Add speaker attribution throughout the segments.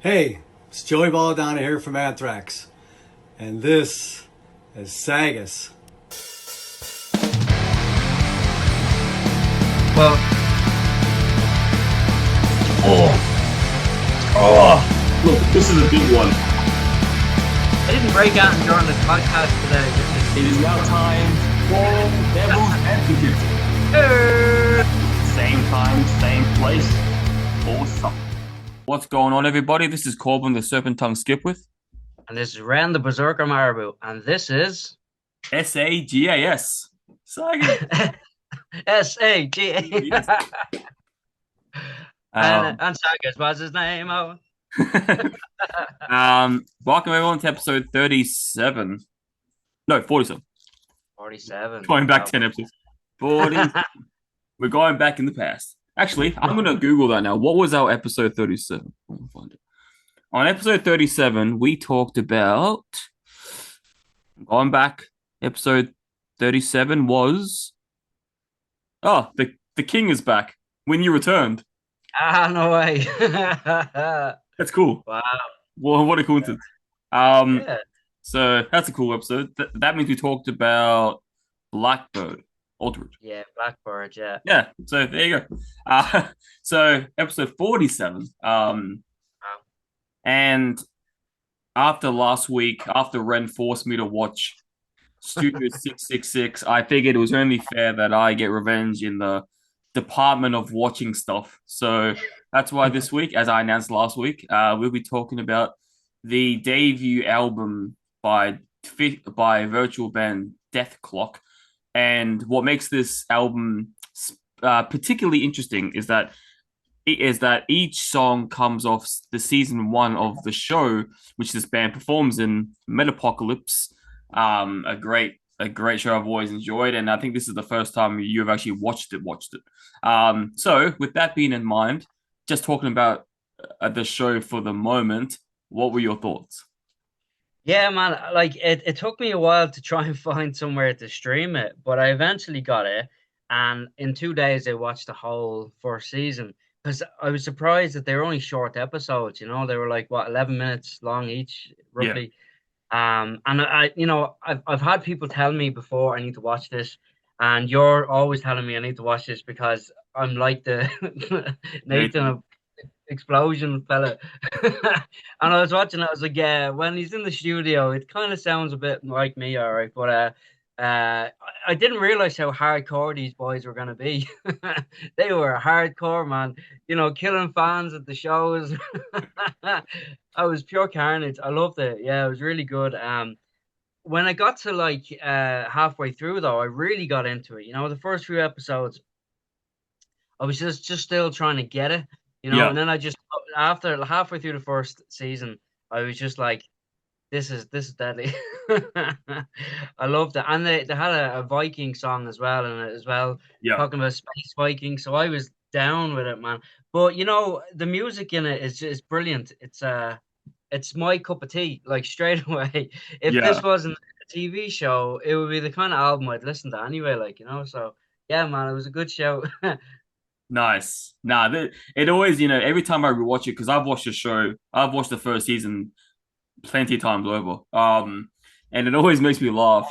Speaker 1: Hey, it's Joey Balladonna here from Anthrax, and this is SAGAS.
Speaker 2: Well,
Speaker 3: Look, this is a big one.
Speaker 2: I didn't break out and join the podcast today.
Speaker 3: It is now time for Devil's Advocate. Same time, same place, awesome.
Speaker 4: What's going on, everybody? This is Corbin, the Serpentine Skipwith.
Speaker 2: And this is Ren, the Berserker Marabou. And this is...
Speaker 4: SAGAS. Saga.
Speaker 2: S-A-G-A. And Sagas was his name. Oh.
Speaker 4: Welcome, everyone, to episode 37. No, 47.
Speaker 2: 47.
Speaker 4: Going back 10 episodes. 40. We're going back in the past. Actually, I'm going to Google that now. What was our episode 37? I want to find it. On episode 37, we talked about... Going back, episode 37 was... Oh, the king is back. When you returned.
Speaker 2: No way.
Speaker 4: That's cool.
Speaker 2: Wow.
Speaker 4: Well, what a coincidence.
Speaker 2: Yeah.
Speaker 4: So that's a cool episode. That means we talked about Blackbird. Aldridge.
Speaker 2: Yeah, Blackbird, yeah.
Speaker 4: Yeah, so there you go. So episode 47. And after last week, after Ren forced me to watch Studio 666, I figured it was only fair that I get revenge in the department of watching stuff. So that's why this week, as I announced last week, we'll be talking about the debut album by virtual band DethKlok. And what makes this album particularly interesting is that each song comes off the season 1 of the show, which this band performs in, Metalocalypse. A great show I've always enjoyed, and I think this is the first time you've actually watched it. So with that being in mind, just talking about the show for the moment, what were your thoughts?
Speaker 2: Yeah, man, like it took me a while to try and find somewhere to stream it, but I eventually got it. And in 2 days, I watched the whole first season because I was surprised that they were only short episodes. You know, they were like, what, 11 minutes long each, roughly. And I've had people tell me before I need to watch this, and you're always telling me I need to watch this because I'm like the Nathan of Explosion fella. And I was watching it, I was like, yeah, when he's in the studio, it kind of sounds a bit like me, all right. But I didn't realize how hardcore these boys were gonna be. They were hardcore, man. You know, killing fans at the shows. I was pure carnage. I loved it. Yeah, it was really good. When I got to like halfway through though, I really got into it. You know, the first few episodes, I was just still trying to get it. You know, and then I just after halfway through the first season, I was just like, this is deadly. I loved it. And they had a Viking song as well in it as well.
Speaker 4: Yeah.
Speaker 2: Talking about space Vikings. So I was down with it, man. But you know, the music in it is brilliant. It's my cup of tea, like straight away. If this wasn't a TV show, it would be the kind of album I'd listen to anyway, like, you know. So yeah, man, it was a good show.
Speaker 4: Nice. It always, every time I rewatch it, because I've watched the show, I've watched the first season plenty of times over. And it always makes me laugh.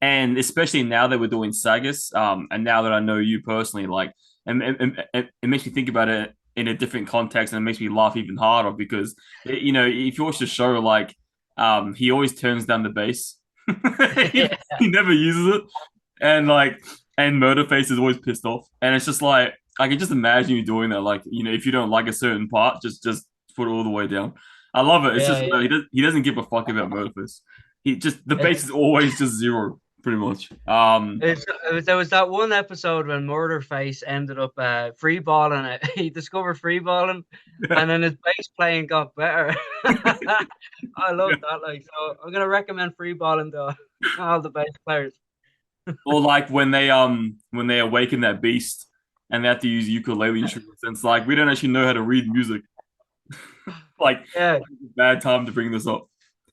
Speaker 4: And especially now that we're doing Sagas, and now that I know you personally, like, it makes me think about it in a different context, and it makes me laugh even harder because, if you watch the show, like, he always turns down the bass. He never uses it. And Murderface is always pissed off. And it's just like, I can just imagine you doing that. Like, if you don't like a certain part, just put it all the way down. I love it. It's he doesn't give a fuck about Murderface. The bass is always just zero, pretty much.
Speaker 2: There was that one episode when Murderface ended up freeballing it. He discovered freeballing, and then his bass playing got better. I love that. Like, so I'm gonna recommend freeballing to all the bass players.
Speaker 4: Or like when they awaken that beast and they have to use ukulele instruments. And it's like, we don't actually know how to read music. Like, bad time to bring this up.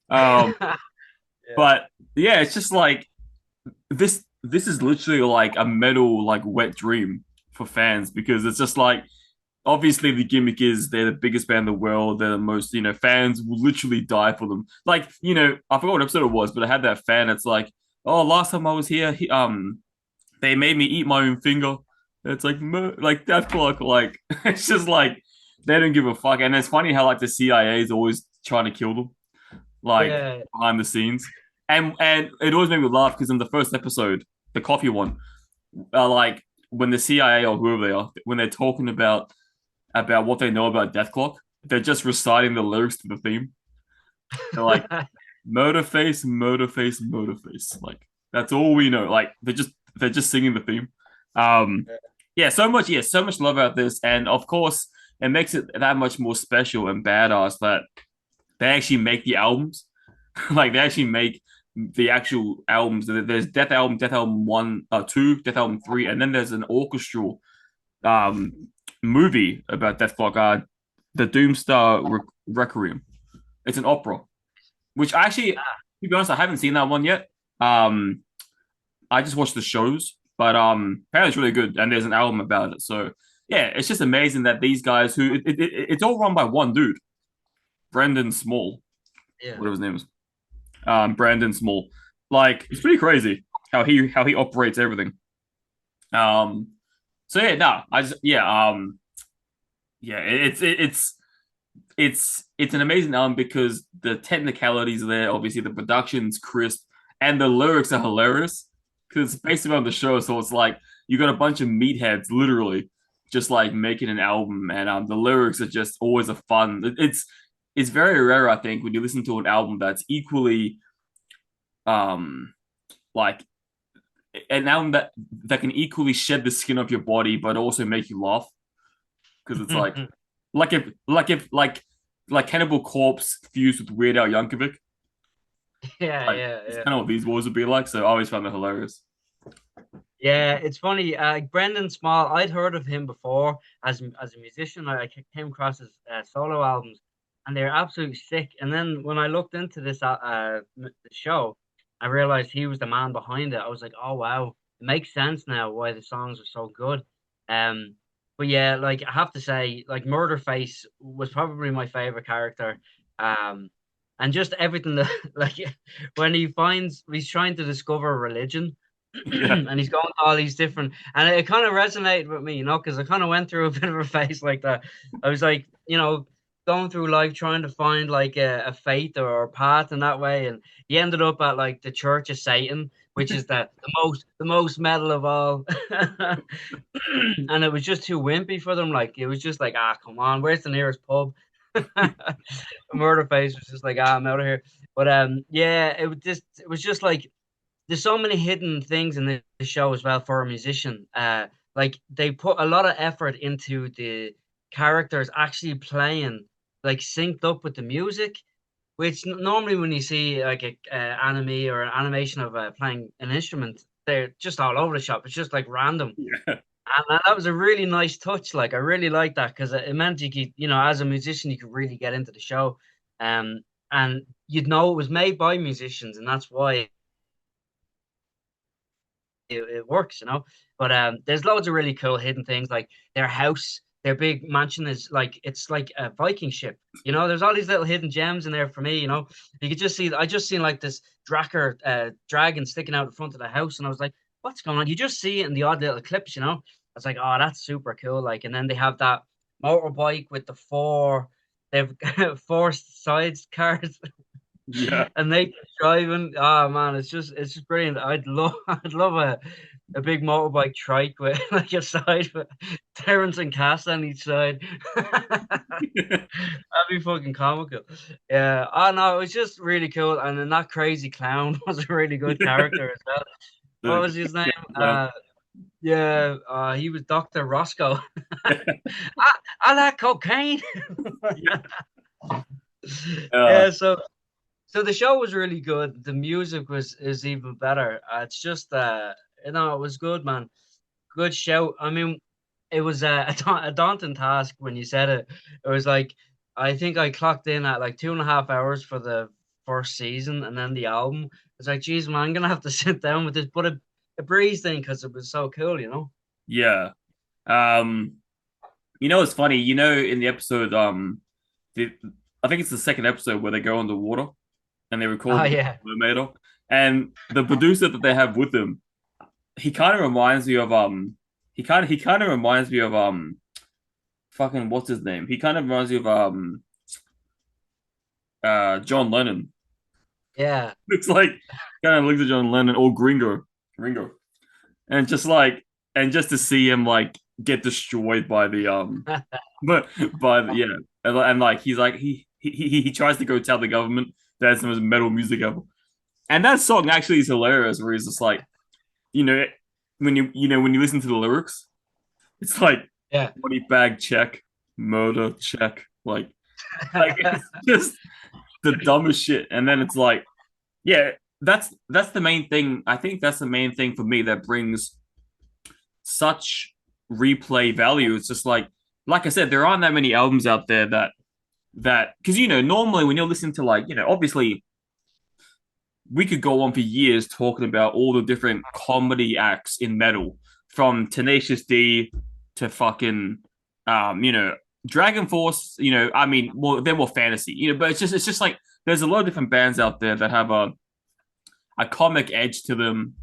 Speaker 4: But yeah, it's just like this is literally like a metal like wet dream for fans because it's just like obviously the gimmick is they're the biggest band in the world. They're the most, fans will literally die for them. Like, I forgot what episode it was, but I had that fan that's like, oh, last time I was here, they made me eat my own finger. It's like, like DethKlok, like, it's just like, they don't give a fuck. And it's funny how, like, the CIA is always trying to kill them, like,
Speaker 2: Yeah.
Speaker 4: behind the scenes. And it always made me laugh because in the first episode, the coffee one, like, when the CIA or whoever they are, when they're talking about what they know about DethKlok, they're just reciting the lyrics to the theme. They're like, murder face, murder face, murder face. Like, that's all we know. Like, they're just singing the theme. So much love about this, and of course, it makes it that much more special and badass that they actually make the albums. Like, they actually make the actual albums. There's Dethalbum 1, 2, Dethalbum 3, and then there's an orchestral movie about DethKlok, the Doomstar Requiem. It's an opera, which actually, to be honest, I haven't seen that one yet. I just watched the shows, but apparently it's really good, and there's an album about it. So yeah, it's just amazing that these guys it's all run by one dude, Brendan Small,
Speaker 2: Yeah.
Speaker 4: whatever his name is, Brandon Small. Like, it's pretty crazy how he operates everything. So yeah, no, it's an amazing album because the technicalities are there. Obviously, the production's crisp and the lyrics are hilarious because it's based around the show. So it's like you got a bunch of meatheads, literally, just like making an album, and the lyrics are just always a fun. It's very rare, I think, when you listen to an album that's equally, like an album that can equally shed the skin off your body, but also make you laugh because it's like Cannibal Corpse fused with Weird Al Yankovic.
Speaker 2: Yeah,
Speaker 4: Like,
Speaker 2: yeah,
Speaker 4: it's
Speaker 2: yeah.
Speaker 4: kind of what these wars would be like. So I always found that hilarious.
Speaker 2: Yeah, it's funny. Brendan Small, I'd heard of him before as a musician. I came across his solo albums, and they're absolutely sick. And then when I looked into this the show, I realized he was the man behind it. I was like, oh wow, it makes sense now why the songs are so good. Um, but yeah, like I have to say, like Murderface was probably my favorite character. Um, and just everything that like when he's trying to discover religion
Speaker 4: Yeah,
Speaker 2: and he's going to all these different, and it kind of resonated with me, because I kind of went through a bit of a phase like that. I was like, going through life trying to find like a faith or a path in that way, and he ended up at like the Church of Satan, which is the most metal of all. And it was just too wimpy for them. Like it was just like, come on, where's the nearest pub? Murderface was just like, I'm out of here. But yeah, it was just like there's so many hidden things in the show as well for a musician. Like they put a lot of effort into the characters actually playing like synced up with the music, which normally when you see like a anime or an animation of playing an instrument, they're just all over the shop. It's just like random.
Speaker 4: yeah,
Speaker 2: And that was a really nice touch. Like I really liked that because it meant you could, as a musician, you could really get into the show. Um, and you'd know it was made by musicians, and that's why it works. But there's loads of really cool hidden things like their house, their big mansion is like it's like a Viking ship. There's all these little hidden gems in there for me. You could just see I just seen like this dragon sticking out in front of the house, and I was like, what's going on? You just see it in the odd little clips. I was like, oh, that's super cool. Like, and then they have that motorbike with the four. They've four sides cars.
Speaker 4: yeah.
Speaker 2: And they keep driving. Oh man, it's just brilliant. I'd love a big motorbike trike with like a side with Terrence and Cass on each side. That'd be fucking comical. Yeah. Oh no, it was just really cool. And then that crazy clown was a really good character as well. What was his name? Yeah, he was Dr. Roscoe. I like cocaine. Yeah, so the show was really good. The music is even better. It's just it was good, man. Good show. I mean, it was a daunting task when you said it. It was like I think I clocked in at like 2.5 hours for the first season, and then the album. It's like, geez, man, I'm gonna have to sit down with this, but it breezed in because it was so cool.
Speaker 4: Yeah. Um, You know, it's funny. You know, in the episode, the, I think it's the second episode where they go underwater and they
Speaker 2: Oh
Speaker 4: record
Speaker 2: yeah,
Speaker 4: Mermaid, and the producer that they have with them, he kind of reminds me of he kind of reminds me of fucking what's his name? He kind of reminds me of John Lennon.
Speaker 2: yeah.
Speaker 4: Looks like kind of looks at John Lennon or Ringo, and just like and just to see him like get destroyed by the but yeah, and like he's like he tries to go tell the government that's the most metal music ever, and that song actually is hilarious. Where he's just like, you know, when you listen to the lyrics, it's like
Speaker 2: Yeah.
Speaker 4: money bag check, murder check, like it's just the dumbest shit. And then it's like, yeah, that's the main thing. I think that's the main thing for me that brings such replay value. It's just like I said, there aren't that many albums out there that because normally when you're listening to obviously we could go on for years talking about all the different comedy acts in metal, from Tenacious D to fucking Dragon Force. I mean, well, they're more fantasy, but it's just like there's a lot of different bands out there that have a comic edge to them,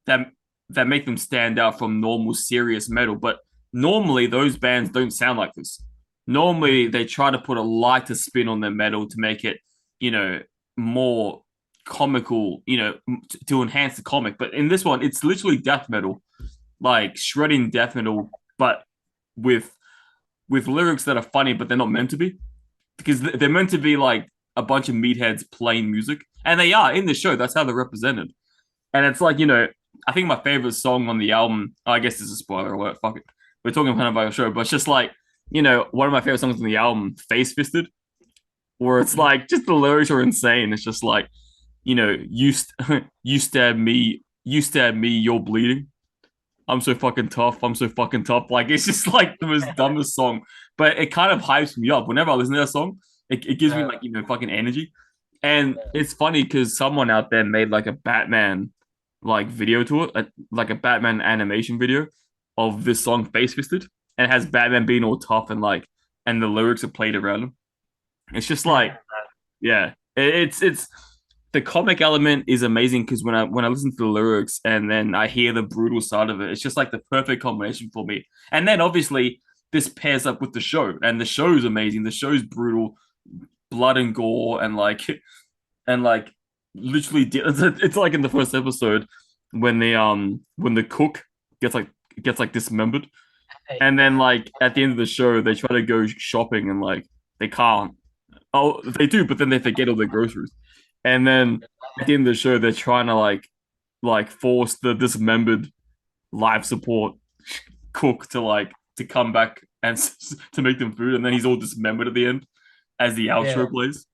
Speaker 4: that make them stand out from normal serious metal. But normally those bands don't sound like this. Normally they try to put a lighter spin on their metal to make it, more comical, to enhance the comic. But in this one, it's literally death metal, like shredding death metal, but with lyrics that are funny, but they're not meant to be, because they're meant to be like a bunch of meatheads playing music, and they are in the show. That's how they're represented. And it's like, I think my favorite song on the album, I guess this is a spoiler alert, fuck it. We're talking kind of about a show, but it's just like, one of my favorite songs on the album, Face Fisted, where it's like, just the lyrics are insane. It's just like, you stab me, you're bleeding. I'm so fucking tough. I'm so fucking tough. Like, it's just like the most dumbest song, but it kind of hypes me up. Whenever I listen to that song, it gives me like, fucking energy. And it's funny because someone out there made like a Batman like video to it, like a Batman animation video of this song Face Fisted, and it has Batman being all tough and the lyrics are played around him. It's just like, yeah, it's the comic element is amazing because when I listen to the lyrics and then I hear the brutal side of it, it's just like the perfect combination for me. And then obviously this pairs up with the show, and the show is amazing. The show's brutal, blood and gore, and literally it's like in the first episode when the cook gets dismembered, and then like at the end of the show they try to go shopping and like they can't. Oh, they do, but then they forget all their groceries. And then at the end of the show, they're trying to like force the dismembered life support cook to come back and to make them food, and then he's all dismembered at the end as the outro plays.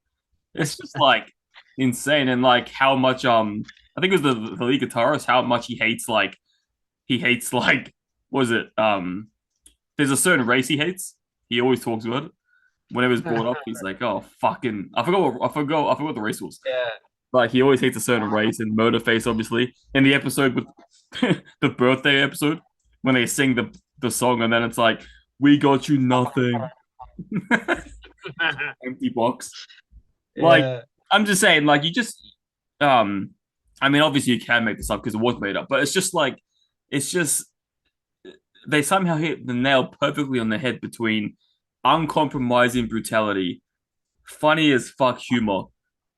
Speaker 4: It's just like insane, and like how much I think it was the lead guitarist, how much he hates what is it there's a certain race he hates. He always talks about it. Whenever it's brought up, he's like, "Oh, fucking, I forgot what the race was."
Speaker 2: Yeah.
Speaker 4: Like he always hates a certain race, and Motorface, obviously, in the episode with the birthday episode when they sing the song, and then it's like, "We got you nothing," empty box. Like,
Speaker 2: Yeah.
Speaker 4: I'm just saying, like you just, I mean, obviously you can make this up because it was made up, but it's just they somehow hit the nail perfectly on the head between uncompromising brutality, funny as fuck humor,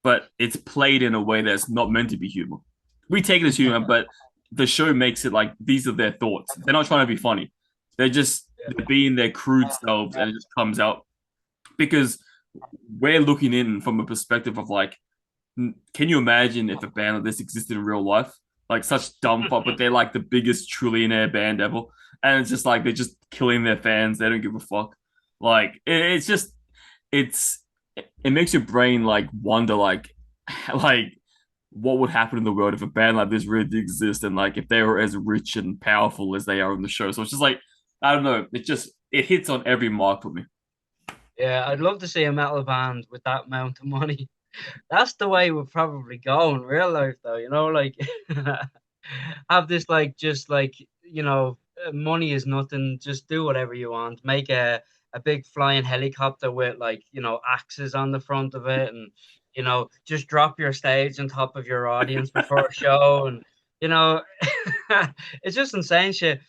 Speaker 4: but it's played in a way that's not meant to be humor. We take it as humor, but the show makes it like these are their thoughts. They're not trying to be funny. They're being their crude selves, and it just comes out because we're looking in from a perspective of like, can you imagine if a band like this existed in real life? Like such dumb fuck, but they're like the biggest trillionaire band ever, and it's just like they're just killing their fans. They don't give a fuck. Like it's just it makes your brain like wonder like what would happen in the world if a band like this really did exist, and like if they were as rich and powerful as they are in the show. So it's just like, I don't know, it hits on every mark for me.
Speaker 2: Yeah, I'd love to see a metal band with that amount of money. That's the way we'll probably go in real life, though. Like have this like just like money is nothing. Just do whatever you want. Make a big flying helicopter with like, axes on the front of it, and just drop your stage on top of your audience before a show, and you know it's just insane shit.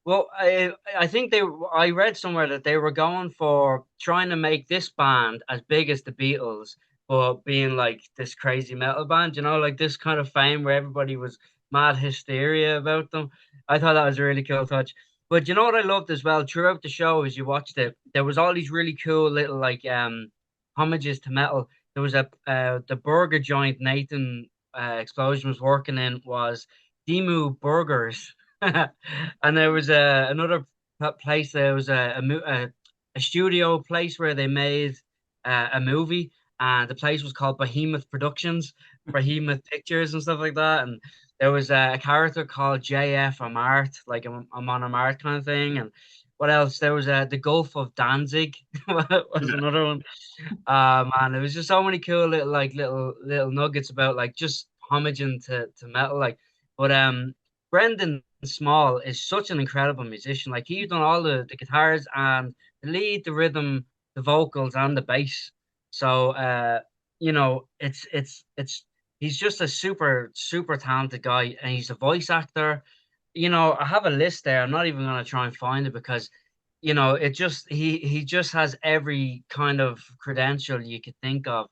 Speaker 2: Well, I think I read somewhere that they were going for trying to make this band as big as the Beatles, but being like this crazy metal band, like this kind of fame where everybody was mad hysteria about them. I thought that was a really cool touch. But you know what I loved as well throughout the show as you watched it, there was all these really cool little like homages to metal. There was the burger joint Nathan Explosion was working in was Demu Burgers. And there was another place. There was a studio place where they made a movie, and the place was called Behemoth Productions, Behemoth Pictures, and stuff like that. And there was a character called JF Amart, like I'm on a Mart kind of thing. And what else? There was the Gulf of Danzig was another one. Man, there was just so many cool little nuggets about like just homaging to metal, like. But Brendan Small is such an incredible musician. Like he's done all the guitars and the lead, the rhythm, the vocals, and the bass. So it's he's just a super super talented guy, and he's a voice actor. I have a list there. I'm not even gonna try and find it because it just he just has every kind of credential you could think of.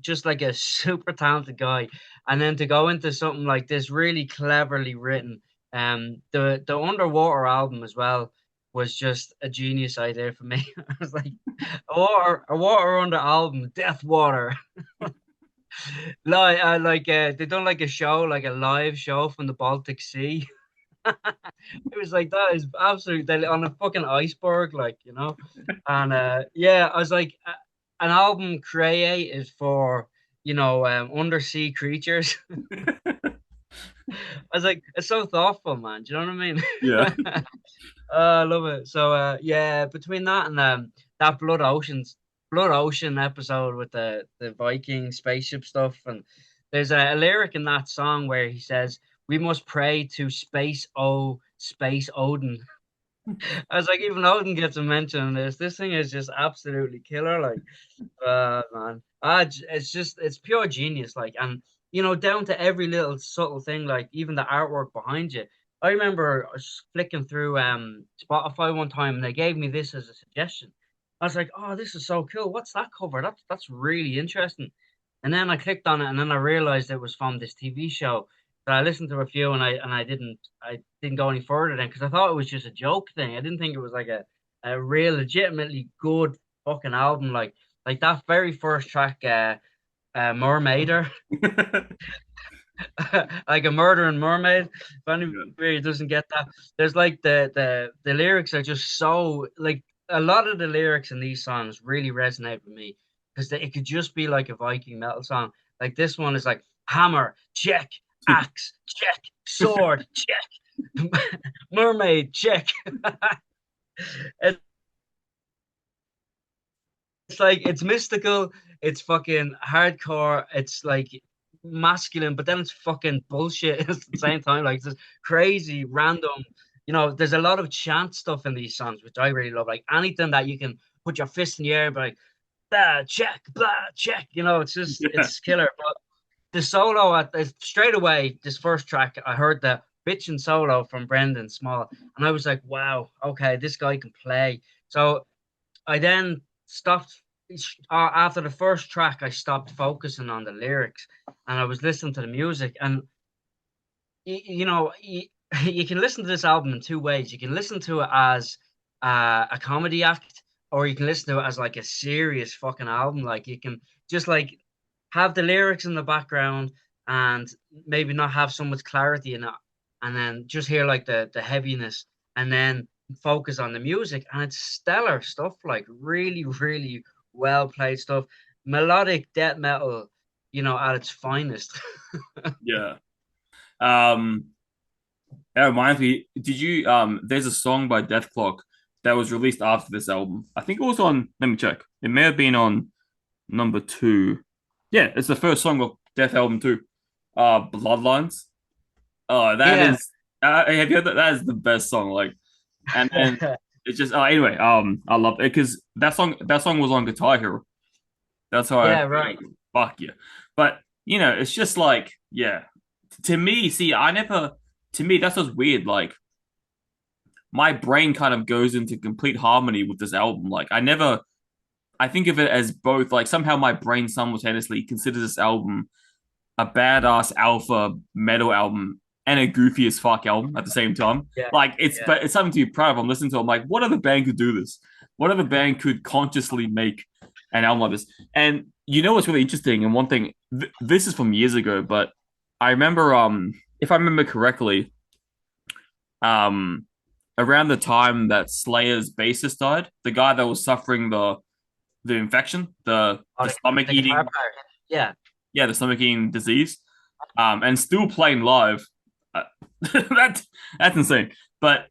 Speaker 2: Just like a super talented guy, and then to go into something like this really cleverly written. The Underwater album as well was just a genius idea for me. I was like, a water under album, Death Water. They done like a show, like a live show from the Baltic Sea. It was like that is absolutely on a fucking iceberg, and yeah, I was like, an album created for undersea creatures. I was like, it's so thoughtful, man. Do you know what I mean?
Speaker 4: Yeah.
Speaker 2: I love it. So yeah, between that and that Blood Ocean episode with the Viking spaceship stuff, and there's a lyric in that song where he says, "We must pray to Space Odin." I was like, even Odin gets a mention in this. This thing is just absolutely killer. Like, man, it's pure genius. Like, and down to every little subtle thing, like even the artwork behind you. I remember I was flicking through Spotify one time, and they gave me this as a suggestion. I was like, "Oh, this is so cool! What's that cover? That's really interesting." And then I clicked on it, and then I realized it was from this TV show. So I listened to a few, and I didn't go any further then because I thought it was just a joke thing. I didn't think it was like a real legitimately good fucking album, like that very first track, Mermaider. Like a murdering mermaid. If anybody doesn't get that, there's like the lyrics are just so like a lot of the lyrics in these songs really resonate with me because it could just be like a Viking metal song. Like this one is like hammer, check, axe, check, sword, check, mermaid, check. It's like it's mystical, it's fucking hardcore, it's like masculine, but then it's fucking bullshit at the same time. Like it's crazy, random. There's a lot of chant stuff in these songs, which I really love. Like anything that you can put your fist in the air and be like, blah, check, blah, check. It's just it's killer. But the solo straight away, this first track, I heard the bitchin' solo from Brendan Small, and I was like, wow, okay, this guy can play. So I then stopped after the first track. I stopped focusing on the lyrics, and I was listening to the music. And you can listen to this album in two ways. You can listen to it as a comedy act, or you can listen to it as like a serious fucking album. Like you can just like have the lyrics in the background and maybe not have so much clarity in it, and then just hear like the heaviness, and then focus on the music. And it's stellar stuff, like really really well played stuff, melodic death metal, at its finest.
Speaker 4: Yeah. That reminds me, did you there's a song by DethKlok that was released after this album. I think it was on, let me check. It may have been on number 2. Yeah, it's the first song of Dethalbum 2. Bloodlines. Oh, that is have you heard that? That is the best song. Like, and then it's just anyway. I love it because that song was on Guitar Hero. That's how I
Speaker 2: Yeah, right.
Speaker 4: fuck you. But it's just like yeah. To me, see, I never. To me, that's what's weird. Like my brain kind of goes into complete harmony with this album. Like I never. I think of it as both. Like somehow my brain simultaneously considers this album a badass alpha metal album and a goofy as fuck album at the same time.
Speaker 2: Yeah,
Speaker 4: Like
Speaker 2: yeah,
Speaker 4: but it's something to be proud of. I'm listening to it, I'm like, what other band could do this? What other band could consciously make an album like this? And what's really interesting, and one thing this is from years ago, but I remember if I remember correctly, um around the time that Slayer's bassist died, the guy that was suffering the infection,
Speaker 2: oh,
Speaker 4: the stomach
Speaker 2: the guitar
Speaker 4: eating
Speaker 2: part. Yeah,
Speaker 4: yeah, the stomach eating disease, and still playing live. Uh, that that's insane. But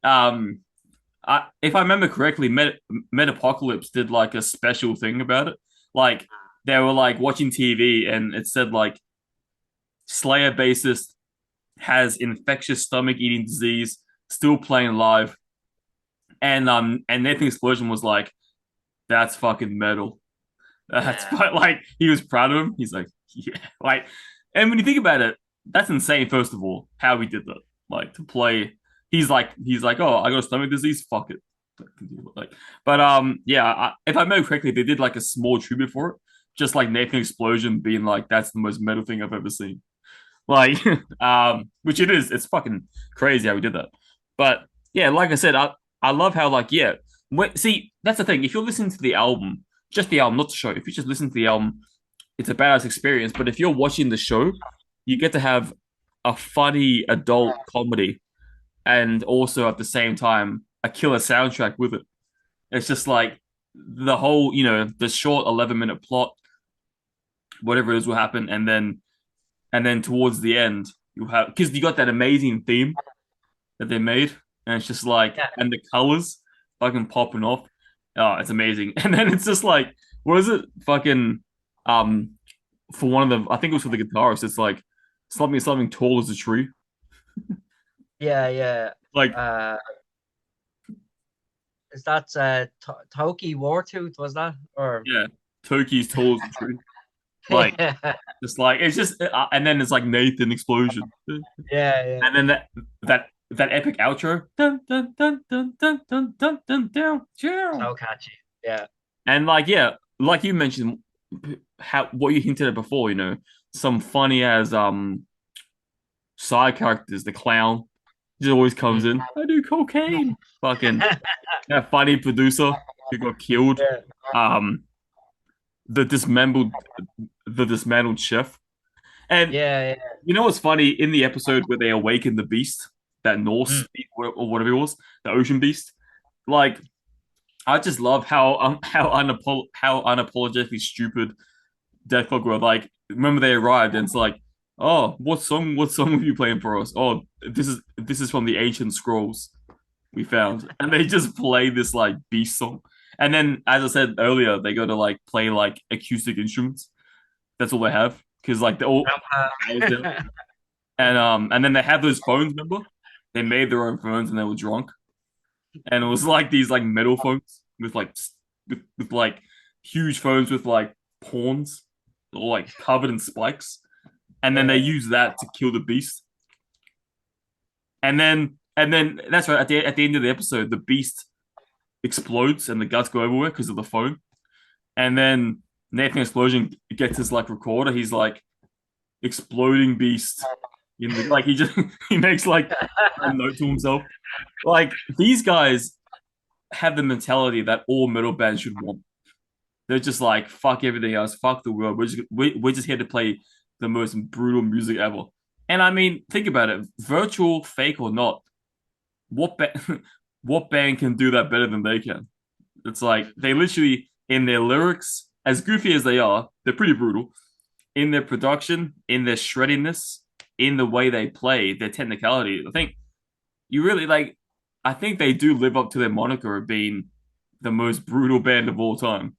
Speaker 4: if I remember correctly, Metalocalypse did like a special thing about it. Like they were like watching TV, and it said like Slayer bassist has infectious stomach eating disease, still playing live, and Nathan Explosion was like, "That's fucking metal." That's
Speaker 2: yeah,
Speaker 4: but like he was proud of him. He's like, yeah, like, and when you think about it, that's insane. First of all, how he did that, like to play. He's like, oh, I got a stomach disease. Fuck it. Like, but yeah. If I remember correctly, they did like a small tribute for it, just like Nathan Explosion being like, that's the most metal thing I've ever seen. Like, which it is. It's fucking crazy how he did that. But yeah, like I said, I love how like yeah. See, that's the thing. If you're listening to the album, just the album, not the show. If you just listen to the album, it's a badass experience. But if you're watching the show, you get to have a funny adult comedy and also at the same time a killer soundtrack with it. It's just like the whole, the short 11-minute plot, whatever it is will happen, and then towards the end you have because you got that amazing theme that they made, and it's just like
Speaker 2: yeah,
Speaker 4: and the colors fucking popping off. Oh, it's amazing. And then it's just like, what is it? Fucking um for one of the I think it was for the guitarist, it's like something tall as a tree.
Speaker 2: yeah, yeah.
Speaker 4: Like
Speaker 2: Uh, is that Toki Wartooth? Was that or
Speaker 4: yeah, Toki's tall as a tree. Like
Speaker 2: yeah,
Speaker 4: just like it's just and then it's like Nathan Explosion.
Speaker 2: yeah,
Speaker 4: And then that epic outro. Dun, dun, dun, dun, dun, dun, dun, dun, dun,
Speaker 2: so catchy. Yeah,
Speaker 4: and like yeah, like you mentioned, how what you hinted at before, some funny as side characters. The clown just always comes in. I do cocaine. Fucking that funny producer who got killed.
Speaker 2: yeah,
Speaker 4: Um, the dismembered the dismantled chef. And
Speaker 2: yeah, yeah.
Speaker 4: you know what's funny in the episode where they awaken the beast, that Norse
Speaker 2: Mm.
Speaker 4: or whatever it was, the ocean beast. Like I just love how unapologetically stupid DethKlok were. Like, remember they arrived and it's like, oh, what song are you playing for us? Oh, this is from the ancient scrolls we found, and they just play this like beast song. And then, as I said earlier, they go to like play like acoustic instruments. That's all they have because like they're all and then they have those phones. Remember, they made their own phones and they were drunk, and it was like these like metal phones with like with like huge phones with like horns, all like covered in spikes, and then they
Speaker 2: Yeah.
Speaker 4: use that to kill the beast. And then that's right at the end of the episode, the beast explodes and the guts go everywhere because of the phone. And then Nathan Explosion gets his like recorder. He's like exploding beast in the like he just he makes like a note to himself. Like these guys have the mentality that all metal bands should want. They're just like fuck everything else, fuck the world. We're just here to play the most brutal music ever. And I mean, think about it, virtual, fake or not, what what band can do that better than they can? It's like they literally in their lyrics, as goofy as they are, they're pretty brutal. In their production, in their shreddiness, in the way they play, their technicality. I think you really like. I think they do live up to their moniker of being the most brutal band of all time.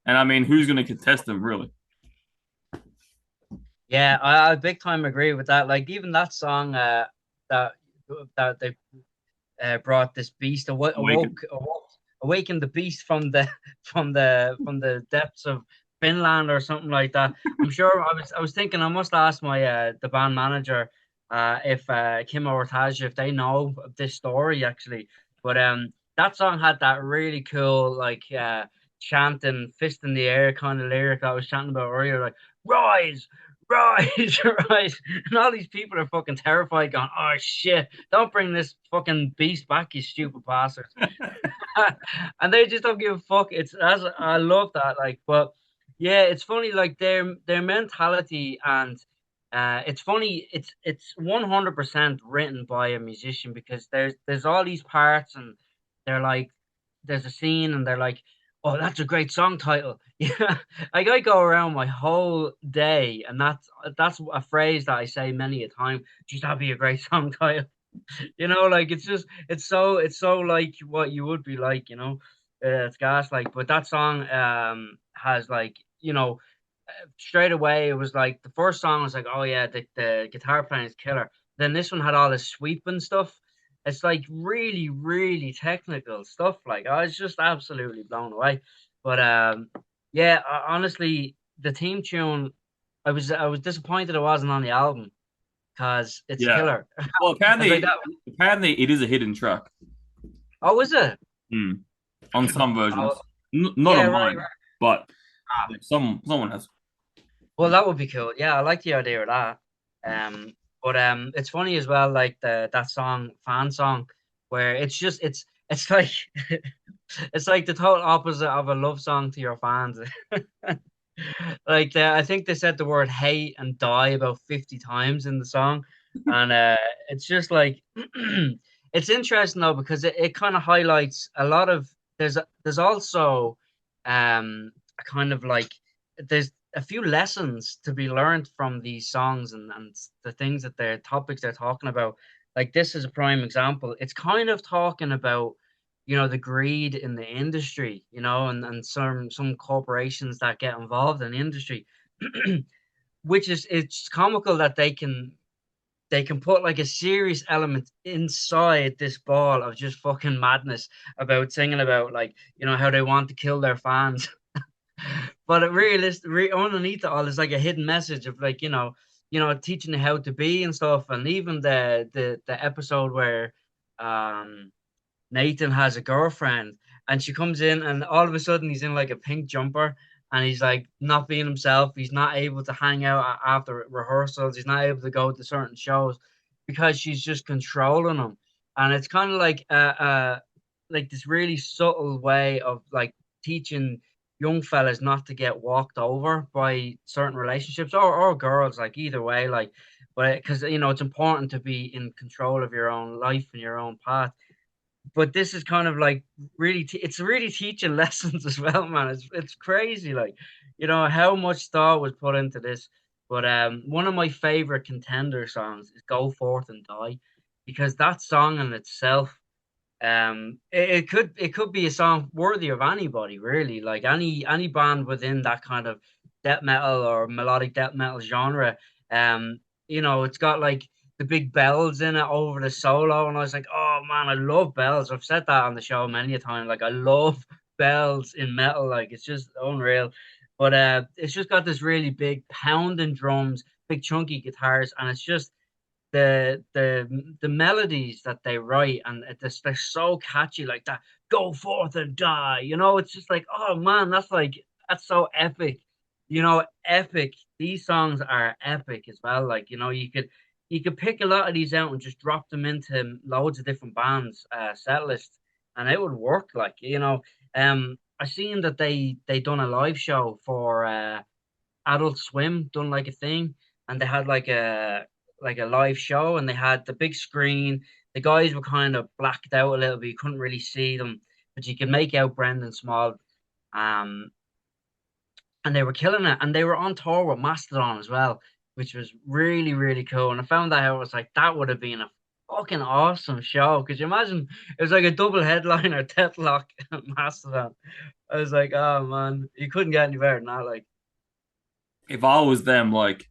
Speaker 4: And I mean, who's going to contest them, really?
Speaker 2: Yeah, I big time agree with that. Like even that song, that that they brought this beast awakened the beast from the from the depths of Finland or something like that. I'm sure I was thinking I must ask my the band manager if Kim or Taj if they know this story actually. But that song had that really cool like chanting fist in the air kind of lyric I was chanting about earlier, like rise, rise, rise. And all these people are fucking terrified, going, oh shit, don't bring this fucking beast back, you stupid bastards. And they just don't give a fuck. I love that. Like, but yeah, it's funny, like their mentality and it's funny, it's 100% written by a musician because there's all these parts and they're like there's a scene and they're like, oh, that's a great song title. Yeah. Like I go around my whole day and that's a phrase that I say many a time, just that'd be a great song title. Like it's so like what you would be like, it's gas like, but that song has like, straight away it was like the first song was like, oh yeah, the guitar playing is killer. Then this one had all this sweeping stuff. It's like really, really technical stuff. Like I was just absolutely blown away. But yeah, honestly, the theme tune, I was disappointed it wasn't on the album because it's
Speaker 4: Yeah.
Speaker 2: killer.
Speaker 4: Well, apparently,
Speaker 2: Like
Speaker 4: apparently it is a hidden track.
Speaker 2: oh, is it?
Speaker 4: On some versions,
Speaker 2: Oh,
Speaker 4: not
Speaker 2: yeah,
Speaker 4: on
Speaker 2: right,
Speaker 4: mine,
Speaker 2: right.
Speaker 4: but
Speaker 2: Ah,
Speaker 4: someone has.
Speaker 2: well, that would be cool. Yeah, I like the idea of that. But it's funny as well, like that song, fan song, where it's like it's like the total opposite of a love song to your fans. Like I think they said the word hate and die about 50 times in the song, and it's just like it's interesting though because it kind of highlights a lot of there's also a kind of like there's a few lessons to be learned from these songs and the things that their topics they're talking about. Like this is a prime example. It's kind of talking about the greed in the industry, and some corporations that get involved in the industry, which is it's comical that they can put like a serious element inside this ball of just fucking madness about singing about like how they want to kill their fans. But underneath it all is like a hidden message of like teaching you how to be and stuff, and even the episode where um Nathan has a girlfriend and she comes in and all of a sudden he's in like a pink jumper and he's like not being himself. He's not able to hang out after rehearsals. He's not able to go to certain shows because she's just controlling him. And it's kind of like this really subtle way of like teaching young fellas not to get walked over by certain relationships or girls, like either way, like, but because it's important to be in control of your own life and your own path. But this is kind of like it's really teaching lessons as well, man. It's crazy, like how much thought was put into this. But one of my favorite contender songs is "Go Forth and Die," because that song in itself, it could be a song worthy of anybody, really. Like any band within that kind of death metal or melodic death metal genre. It's got like the big bells in it over the solo, and I was like, oh man, I love bells. I've said that on the show many a time. Like I love bells in metal, like it's just unreal. But it's just got this really big pounding drums, big chunky guitars, and it's just the melodies that they write, and they're so catchy, like that. Go forth and die. It's just like, oh man, that's so epic. Epic. These songs are epic as well. Like you could pick a lot of these out and just drop them into loads of different bands set lists, and it would work. Like I seen that they done a live show for Adult Swim, done like a thing, and they had like a live show, and they had the big screen. The guys were kind of blacked out a little bit; you couldn't really see them, but you could make out Brendan Small. Um, and they were killing it, and they were on tour with Mastodon as well, which was really, really cool. And I found that out, I was like, that would have been a fucking awesome show. Could you imagine? It was like a double headliner, DethKlok and Mastodon. I was like, oh man, you couldn't get any better than that. Like,
Speaker 4: If I was them, like,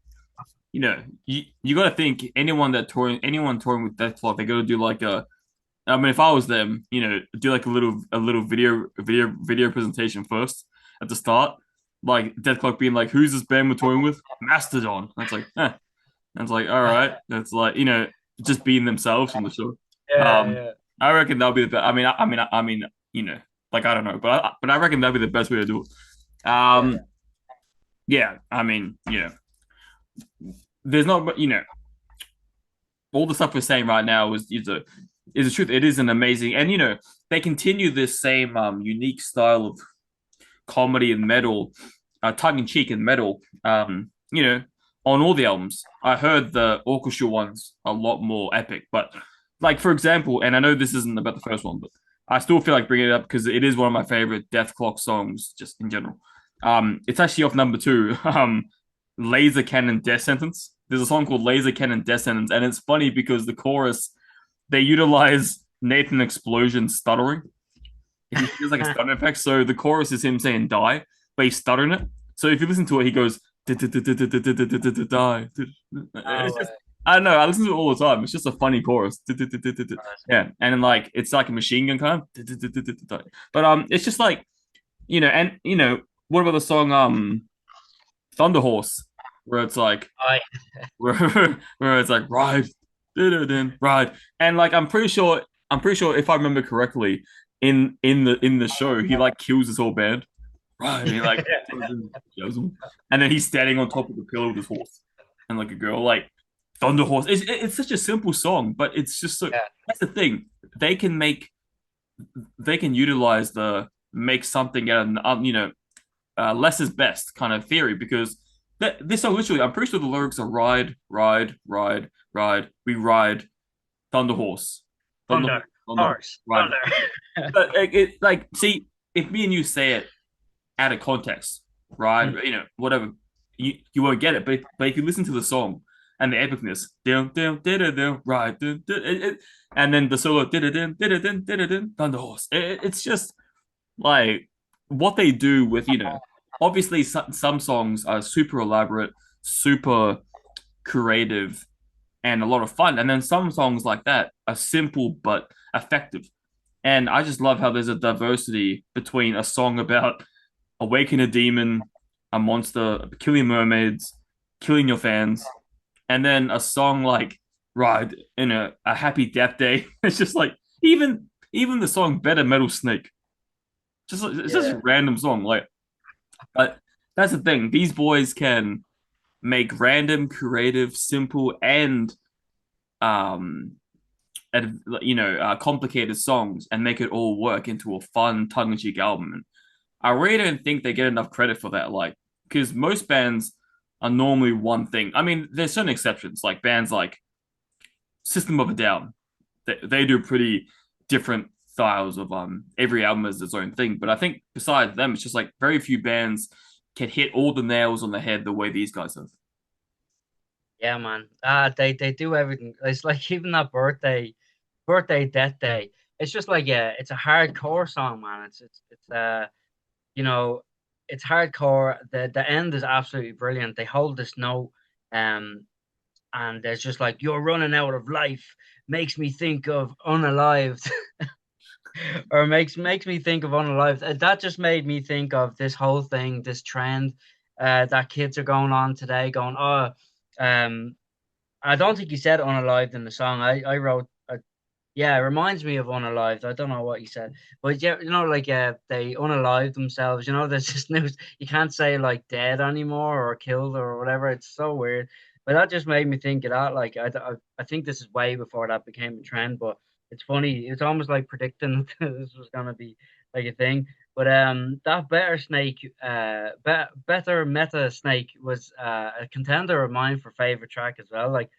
Speaker 4: you got to think anyone touring with DethKlok, they got to do like a. I mean, if I was them, do like a little video presentation first at the start, like DethKlok being like, "Who's this band we're touring with? Mastodon." That's like, That's like, all right. That's like, just being themselves on the show.
Speaker 2: Yeah,
Speaker 4: Um,
Speaker 2: yeah.
Speaker 4: I reckon that'll be the best. I mean, like I don't know, but I reckon that'll be the best way to do it. Yeah. I mean, there's not, all the stuff we're saying right now is the truth. It is an amazing, and they continue this same unique style of comedy and metal, tongue in cheek and metal. On all the albums. I heard the orchestral ones a lot more epic, but like for example, and I know this isn't about the first one, but I still feel like bringing it up because it is one of my favorite DethKlok songs, just in general. It's actually off number 2. Laser Cannon Death Sentence. There's a song called Laser Cannon Death Sentence, and it's funny because the chorus they utilize Nathan Explosion stuttering. He feels like a stutter effect. So the chorus is him saying die, but he's stuttering it. So if you listen to it, he goes die. It's just, I don't know. I listen to it all the time. It's just a funny chorus. Yeah, and then like it's like a machine gun kind of. But it's just like and what about the song Thunder Horse, where it's like where it's like ride, ride, and like I'm pretty sure if I remember correctly, in the show he like kills his whole band, right? He like kills them, and then he's standing on top of the pillar with his horse and like a girl, like Thunder Horse. It's such a simple song, but it's just so. That's the thing. They can utilize the make something out of less is best kind of theory, because this song literally, I'm pretty sure the lyrics are ride, ride, ride, ride, we ride, Thunder Horse,
Speaker 2: Thunder horse,
Speaker 4: ride.
Speaker 2: thunder.
Speaker 4: But like, see, if me and you say it out of context, right? Whatever, you won't get it. But if you listen to the song and the epicness, right, and then the solo, Thunder Horse. It's just like what they do with obviously some songs are super elaborate, super creative, and a lot of fun, and then some songs like that are simple but effective. And I just love how there's a diversity between a song about awaken a demon, a monster, killing mermaids, killing your fans, and then a song like Ride in a Happy Death Day. It's just like even the song Better Metal Snake. It's just a random song. Like, but that's the thing. These boys can make random, creative, simple, and complicated songs and make it all work into a fun, tongue-in-cheek album. And I really don't think they get enough credit for that. Like, because most bands are normally one thing. I mean, there's certain exceptions, like bands like System of a Down. They do pretty different styles of every album is its own thing. But I think besides them, it's just like very few bands can hit all the nails on the head the way these guys have.
Speaker 2: Yeah, man. They do everything. It's like even that birthday, death day. It's just like it's a hardcore song, man. It's it's hardcore. The end is absolutely brilliant. They hold this note, and there's just like you're running out of life. Makes me think of Unalived. Or makes me think of Unalived. That just made me think of this whole thing, this trend that kids are going on today, going, I don't think he said Unalived in the song. I wrote, it reminds me of Unalived. I don't know what he said, but yeah, like they unalive themselves. There's this news. You can't say like dead anymore or killed or whatever. It's so weird. But that just made me think of that. Like I think this is way before that became a trend, but it's funny. It's almost like predicting this was gonna be like a thing. But that better meta snake was a contender of mine for favorite track as well. Like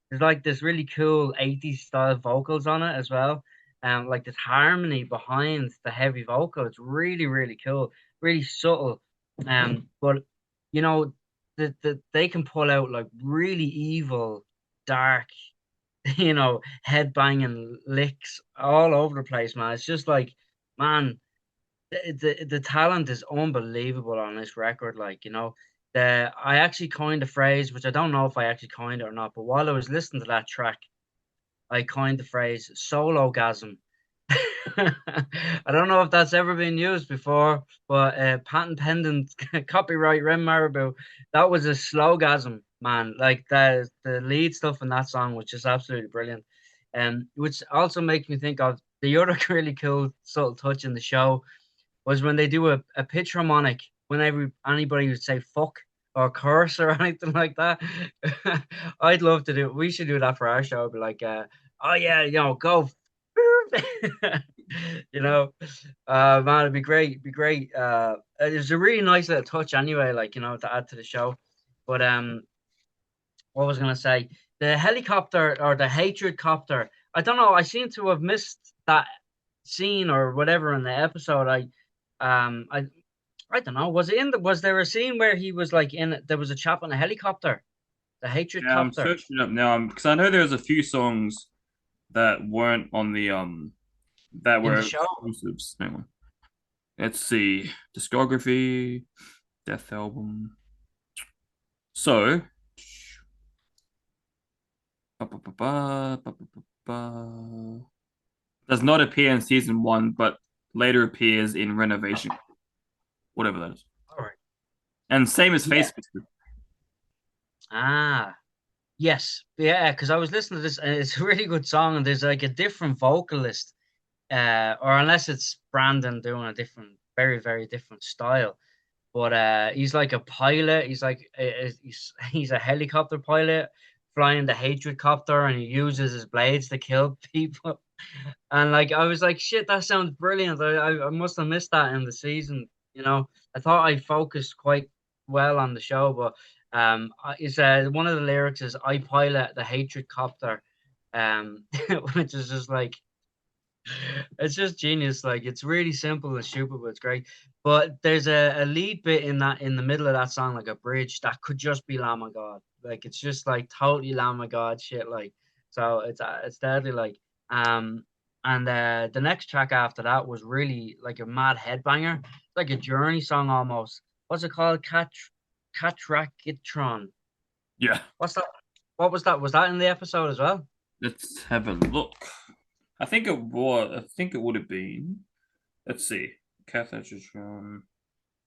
Speaker 2: there's like this really cool 80s style vocals on it as well. Like this harmony behind the heavy vocal. It's really, really cool, really subtle. But they can pull out like really evil, dark, head banging licks all over the place, man. It's just like, man, the talent is unbelievable on this record. Like, I actually coined a phrase, which I don't know if I actually coined it or not, but while I was listening to that track, I coined the phrase sologasm. I don't know if that's ever been used before, but patent pendant, copyright Ren Marabou, that was a slowgasm, man. Like the lead stuff in that song was just absolutely brilliant. Which also makes me think of the other really cool subtle touch in the show was when they do a pitch harmonic whenever anybody would say fuck or curse or anything like that. I'd love to do. We should do that for our show. I'd be like, oh yeah, go. Man, it'd be great. It'd be great. It was a really nice little touch anyway, like, to add to the show. But what was I gonna say? The helicopter or the hatred copter. I don't know. I seem to have missed that scene or whatever in the episode. I don't know. Was there a scene where he was like there was a chap on a helicopter? The hatred
Speaker 4: Yeah, I'm
Speaker 2: copter.
Speaker 4: searching it up now because I know there's a few songs that weren't on the that
Speaker 2: In
Speaker 4: were
Speaker 2: the show?
Speaker 4: exclusives. Hang on. Let's see. Discography, Dethalbum. So does not appear in season 1, but later appears in Renovation. Whatever that is.
Speaker 2: All right.
Speaker 4: And same as
Speaker 2: Yeah.
Speaker 4: Facebook.
Speaker 2: Ah, yes. Yeah, because I was listening to this and it's a really good song and there's like a different vocalist. Or unless it's Brandon doing a different, very, very different style. But he's like a pilot. He's like he's a helicopter pilot flying the hatred copter, and he uses his blades to kill people. And like I was like, shit, that sounds brilliant. I must have missed that in the season. I thought I focused quite well on the show, but it's one of the lyrics is "I pilot the hatred copter," which is just like it's just genius. Like it's really simple and stupid, but it's great. But there's a lead bit in the middle of that song, like a bridge that could just be Lamb of God. Like it's just like totally Lamb of God shit. Like so it's deadly. Like and the next track after that was really like a mad headbanger, like a Journey song almost. What's it called? Catrakitron.
Speaker 4: Yeah.
Speaker 2: What's that? What was that? Was that in the episode as well?
Speaker 4: Let's have a look. I think it was. I think it would have been. Let's see. Cathetron.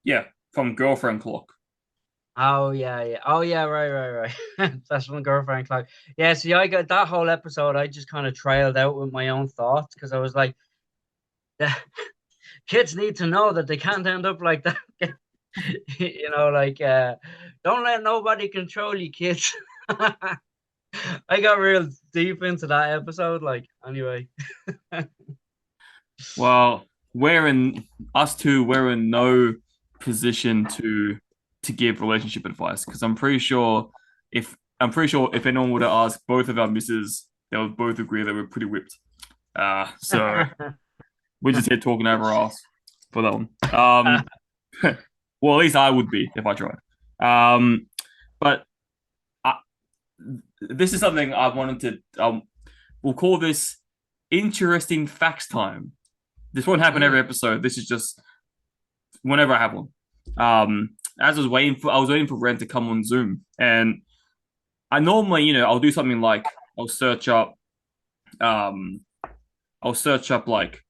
Speaker 4: Yeah, from Girlfriend Clock.
Speaker 2: Oh yeah. Oh yeah, right. That's from Girlfriend Clock. Yeah, see, I got that whole episode. I just kind of trailed out with my own thoughts because I was like, kids need to know that they can't end up like that. Don't let nobody control you, kids. I got real deep into that episode. Like, anyway.
Speaker 4: Well, we're in no position to give relationship advice because I'm pretty sure if anyone would have asked both of our misses, they would both agree that we're pretty whipped. So we're just here talking over our ass for that one. Well, at least I would be if I tried. But this is something I wanted to. We'll call this interesting facts time. This won't happen every episode. This is just whenever I have one. As I was waiting for Ren to come on Zoom, and I normally, I'll do something like I'll search up like,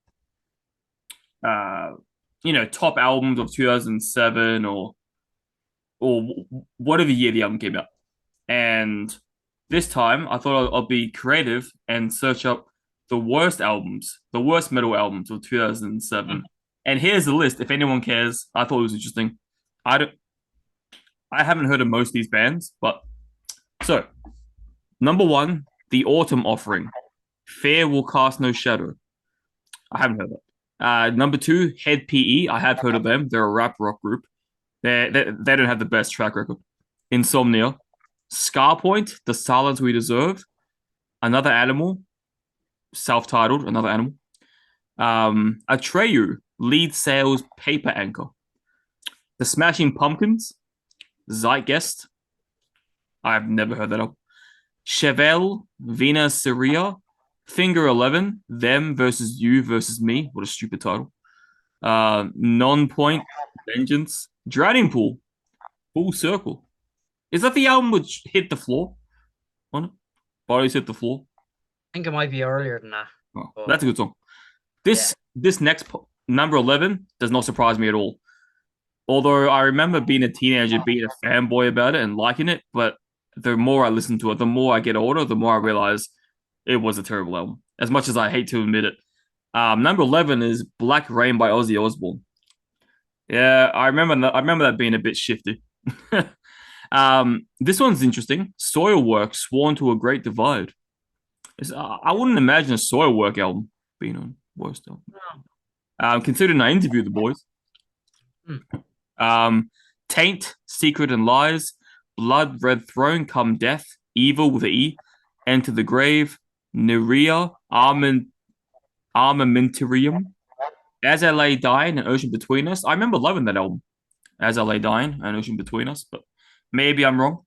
Speaker 4: top albums of 2007 or whatever year the album came out. And this time, I thought I'll be creative and search up the worst metal albums of 2007. And here's the list. If anyone cares, I thought it was interesting. I haven't heard of most of these bands, but so number 1, The Autumn Offering. Fear Will Cast No Shadow. I haven't heard that. Number 2, Head PE. I have heard of them. They're a rap rock group. They don't have the best track record. Insomnia. Scarpoint, The Silence We Deserve. Another Animal. Self-titled, Another Animal. Atreyu, Lead Sales Paper Anchor. The Smashing Pumpkins. Zeitgeist. I've never heard that up. Chevelle, Vina Syria. Finger 11, Them versus You versus Me. What a stupid title. Non-Point, Vengeance. Drowning Pool. Full Circle. Is that the album which hit the floor on it? Bodies hit the floor.
Speaker 2: I think it might be earlier than that.
Speaker 4: Oh,
Speaker 2: But
Speaker 4: that's a good song.
Speaker 2: yeah.
Speaker 4: This next number 11 does not surprise me at all. Although I remember being a teenager, being a fanboy about it and liking it, but the more I listen to it, the more I get older, the more I realize it was a terrible album. As much as I hate to admit it. Number 11 is Black Rain by Ozzy Osbourne. Yeah, I remember that being a bit shifty. This one's interesting. Soilwork, Sworn to a Great Divide. I wouldn't imagine a Soilwork album being on worst album.
Speaker 2: No.
Speaker 4: Considering I interviewed the boys.
Speaker 2: Hmm.
Speaker 4: Taint, Secret and Lies, Blood, Red Throne, Come Death, Evil with an E, Enter the Grave, Nerea, Armamentarium, As I Lay Dying, and Ocean Between Us. I remember loving that album, As I Lay Dying and Ocean Between Us, but maybe I'm wrong.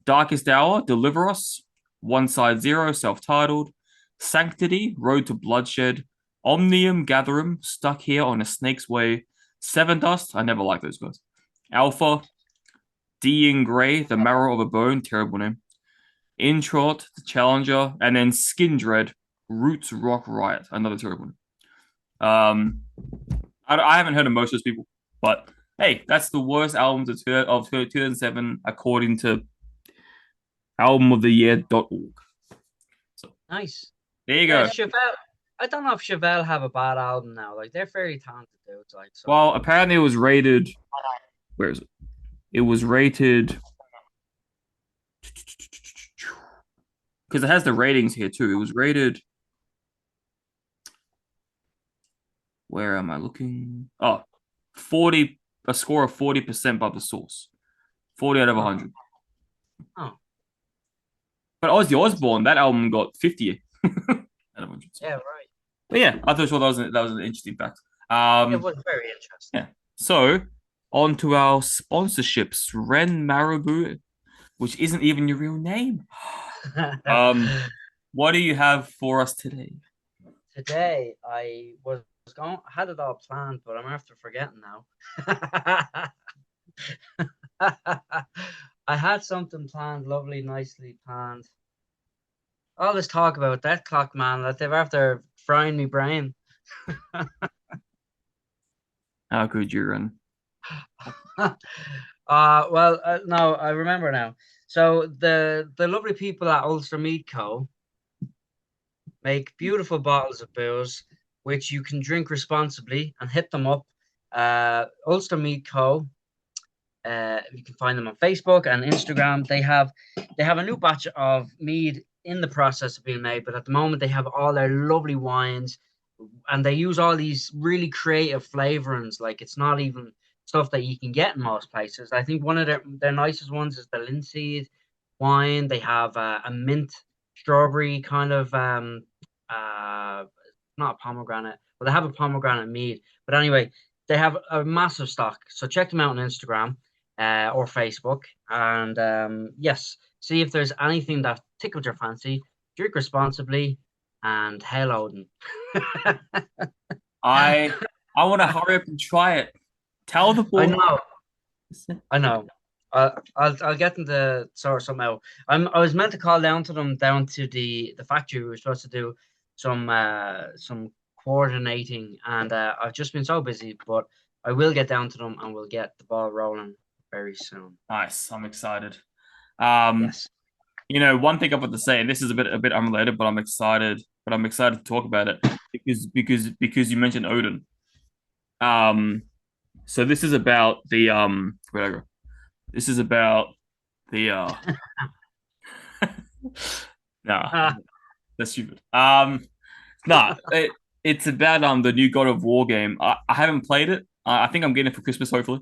Speaker 4: Darkest Hour, Deliver Us, One Side Zero, self-titled, Sanctity, Road to Bloodshed, Omnium Gatherum, Stuck Here on a Snake's Way, Seven Dust, I never liked those guys. Alpha, D in Grey, The Marrow of a Bone, terrible name. Introt, The Challenger, and then Skin Dread, Roots Rock Riot, another terrible one. I haven't heard of most of those people, but hey, that's the worst albums of 2007 according to albumoftheyear.org. So
Speaker 2: Nice.
Speaker 4: there you go.
Speaker 2: Chevelle. I don't know if Chevelle have a bad album now. Like they're fairly talented dudes. Like so.
Speaker 4: Well, apparently it was rated. Where is it? It was rated because it has the ratings here too. It was rated. Where am I looking? Oh, 40, a score of 40% by the source. 40 out of 100.
Speaker 2: Oh.
Speaker 4: But Ozzy Osbourne, that album got 50 out of 100.
Speaker 2: Yeah, right.
Speaker 4: But yeah, I thought that was an interesting fact.
Speaker 2: It was very interesting.
Speaker 4: Yeah. So, on to our sponsorships. Ren Marabou, which isn't even your real name. What do you have for us today?
Speaker 2: Today, I had it all planned, but I'm after forgetting now. I had something planned, lovely, nicely planned. All this talk about DethKlok, man, that they're after frying me brain.
Speaker 4: How could you run?
Speaker 2: No, I remember now. So the lovely people at Ulster Mead Co. make beautiful bottles of booze, which you can drink responsibly, and hit them up. Ulster Mead Co. You can find them on Facebook and Instagram. They have a new batch of mead in the process of being made, but at the moment they have all their lovely wines, and they use all these really creative flavorings. Like it's not even stuff that you can get in most places. I think one of their nicest ones is the linseed wine. They have a mint strawberry kind of not a pomegranate, but they have a pomegranate mead. But anyway, they have a massive stock. So check them out on Instagram or Facebook, and yes, see if there's anything that tickled your fancy. Drink responsibly, and hail Odin.
Speaker 4: I want to hurry up and try it. Tell the boy.
Speaker 2: I know. I'll get them to sort something out. I was meant to call down to the factory. We were supposed to do some coordinating, and I've just been so busy, but I will get down to them and we'll get the ball rolling very soon.
Speaker 4: Nice. I'm excited.
Speaker 2: Yes.
Speaker 4: You know, one thing I've got to say, and this is a bit unrelated, but I'm excited to talk about it because you mentioned Odin. So this is about the whatever. This is about the nah, that's stupid. It's about the new God of War game. I haven't played it. I think I'm getting it for Christmas, hopefully.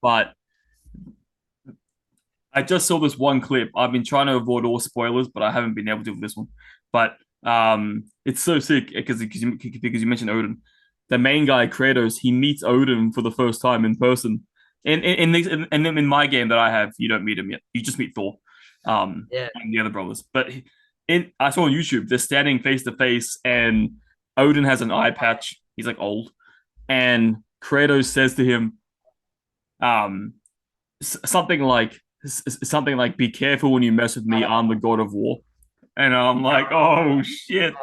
Speaker 4: But I just saw this one clip. I've been trying to avoid all spoilers, but I haven't been able to with this one. But it's so sick because you mentioned Odin. The main guy, Kratos, he meets Odin for the first time in person. In my game that I have, you don't meet him yet. You just meet Thor, and the other brothers. But I saw on YouTube they're standing face to face, and Odin has an eye patch. He's like old, and Kratos says to him, something like something like "Be careful when you mess with me. I'm the god of war." And I'm like, oh shit,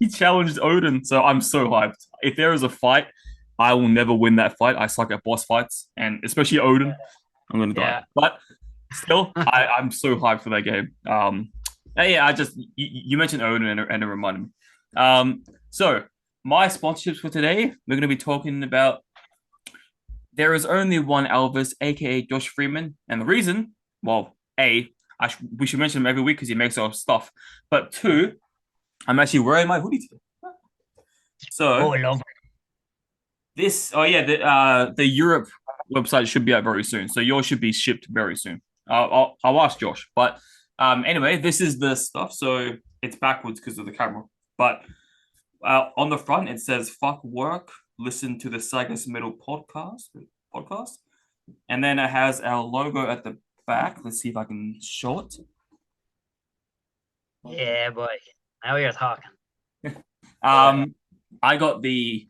Speaker 4: he challenged Odin. So I'm so hyped. If there is a fight, I will never win that fight. I suck at boss fights, and especially Odin, I'm gonna die.
Speaker 2: Yeah.
Speaker 4: But still, I'm so hyped for that game. Yeah, you mentioned Odin and it reminded me. So my sponsorships for today, we're gonna be talking about. There is only one Elvis, aka Josh Freeman, and the reason, well, we should mention him every week because he makes our stuff. But two, I'm actually wearing my hoodie today. So
Speaker 2: I love
Speaker 4: this, the Europe website should be out very soon. So yours should be shipped very soon. I'll ask Josh. But anyway, this is the stuff. So it's backwards because of the camera. But on the front it says "Fuck work, listen to the SAGAS Metal Podcast," and then it has our logo at the back. Let's see if I can show it.
Speaker 2: Yeah, boy. Now you're talking.
Speaker 4: I got the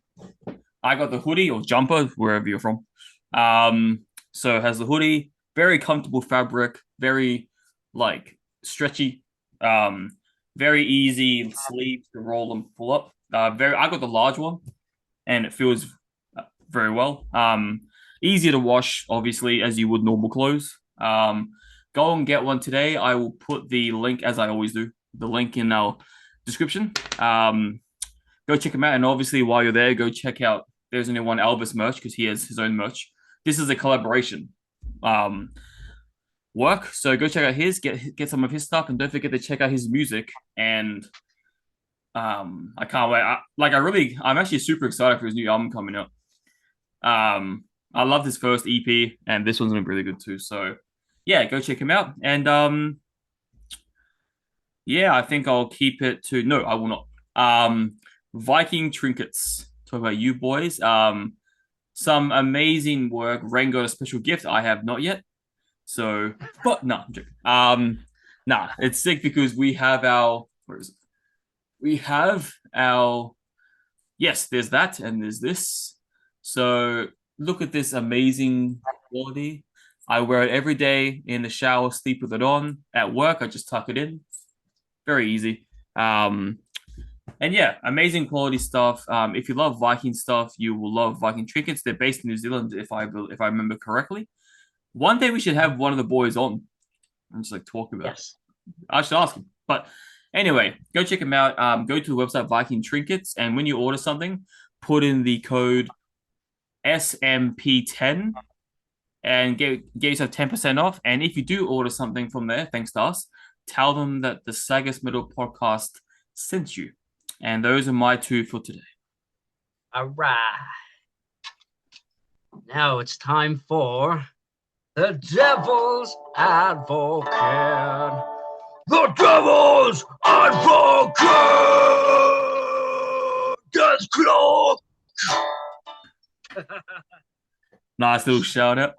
Speaker 4: hoodie or jumper, wherever you're from. So it has the hoodie, very comfortable fabric, very like stretchy, very easy sleeves to roll and pull up. I got the large one, and it feels very well. Easier to wash, obviously, as you would normal clothes. Go and get one today. I will put the link, as I always do, the link in our description. Go check him out, and obviously while you're there, go check out. There's only one Elvis merch because he has his own merch. This is a collaboration work, so go check out his, get some of his stuff, and don't forget to check out his music. And I can't wait. I'm actually super excited for his new album coming up. I love his first EP, and this one's gonna be really good too. So yeah, go check him out. And yeah, I think I'll keep it to no, I will not. Viking Trinkets. Talk about you boys. Some amazing work. Ren got a special gift. I have not yet. So, but no, I'm joking. Nah, it's sick because we have our. Where is it? We have our. Yes, there's that, and there's this. So look at this amazing quality. I wear it every day in the shower, sleep with it on. At work, I just tuck it in. Very easy. And yeah, amazing quality stuff. If you love Viking stuff, you will love Viking Trinkets. They're based in New Zealand, if I remember correctly. One day we should have one of the boys on and just like talk about it. I should ask him. But anyway, go check him out. Go to the website Viking Trinkets, and when you order something, put in the code SMP10 and get yourself 10% off. And if you do order something from there, thanks to us, tell them that the SAGAS Metal Podcast sent you. And those are my two for today.
Speaker 2: All right. Now it's time for the Devil's Advocate. The Devil's Advocate! DethKlok!
Speaker 4: Nice little shout out.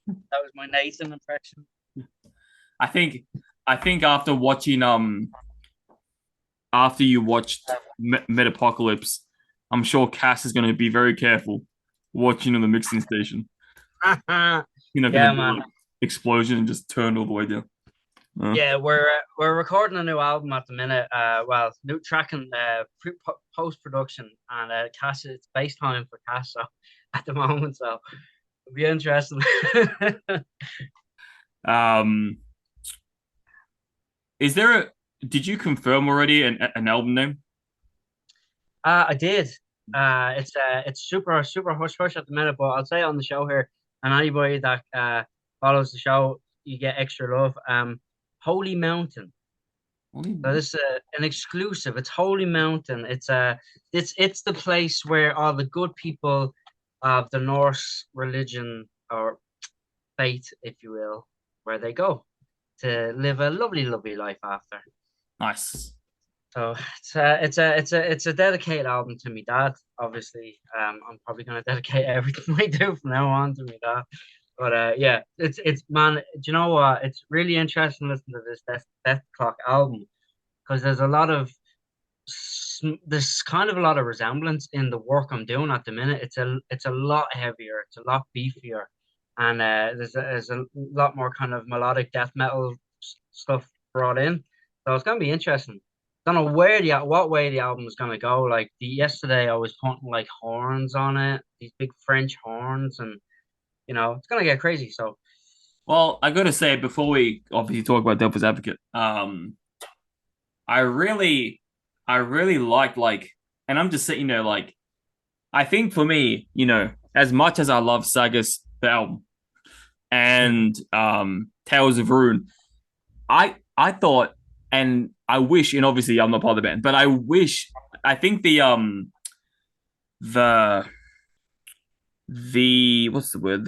Speaker 2: That was my Nathan impression.
Speaker 4: I think after watching after you watched Metalocalypse, I'm sure Cass is going to be very careful watching on the mixing station.
Speaker 2: Yeah, man.
Speaker 4: Explosion and just turn all the way down.
Speaker 2: Yeah, we're recording a new album at the minute. New track and post production, and Cass, it's bass time for Cass so, at the moment, so it'll be interesting.
Speaker 4: Is there did you confirm already an album name?
Speaker 2: I did. It's super hush hush at the minute, but I'll say it on the show here, and anybody that follows the show, you get extra love. Holy Mountain. So this is an exclusive. It's Holy Mountain. It's the place where all the good people of the Norse religion or faith, if you will, where they go to live a lovely life after.
Speaker 4: Nice.
Speaker 2: So it's a dedicated album to me dad. Obviously, I'm probably gonna dedicate everything I do from now on to me dad. But yeah, it's man. Do you know what? It's really interesting listening to this DethKlok album because there's kind of a lot of resemblance in the work I'm doing at the minute. It's a lot heavier. It's a lot beefier, and there's a lot more kind of melodic death metal stuff brought in. So it's gonna be interesting. Don't know what way the album is gonna go. Like yesterday, I was putting like horns on it, these big French horns, and it's gonna get crazy. So
Speaker 4: Well, I gotta say before we obviously talk about Devil's Advocate, I really, I really like, and I'm just saying, like, I think for me, as much as I love Sagas the album and Tales of Ruin, I thought, and I wish, and obviously I'm not part of the band, but I think the what's the word,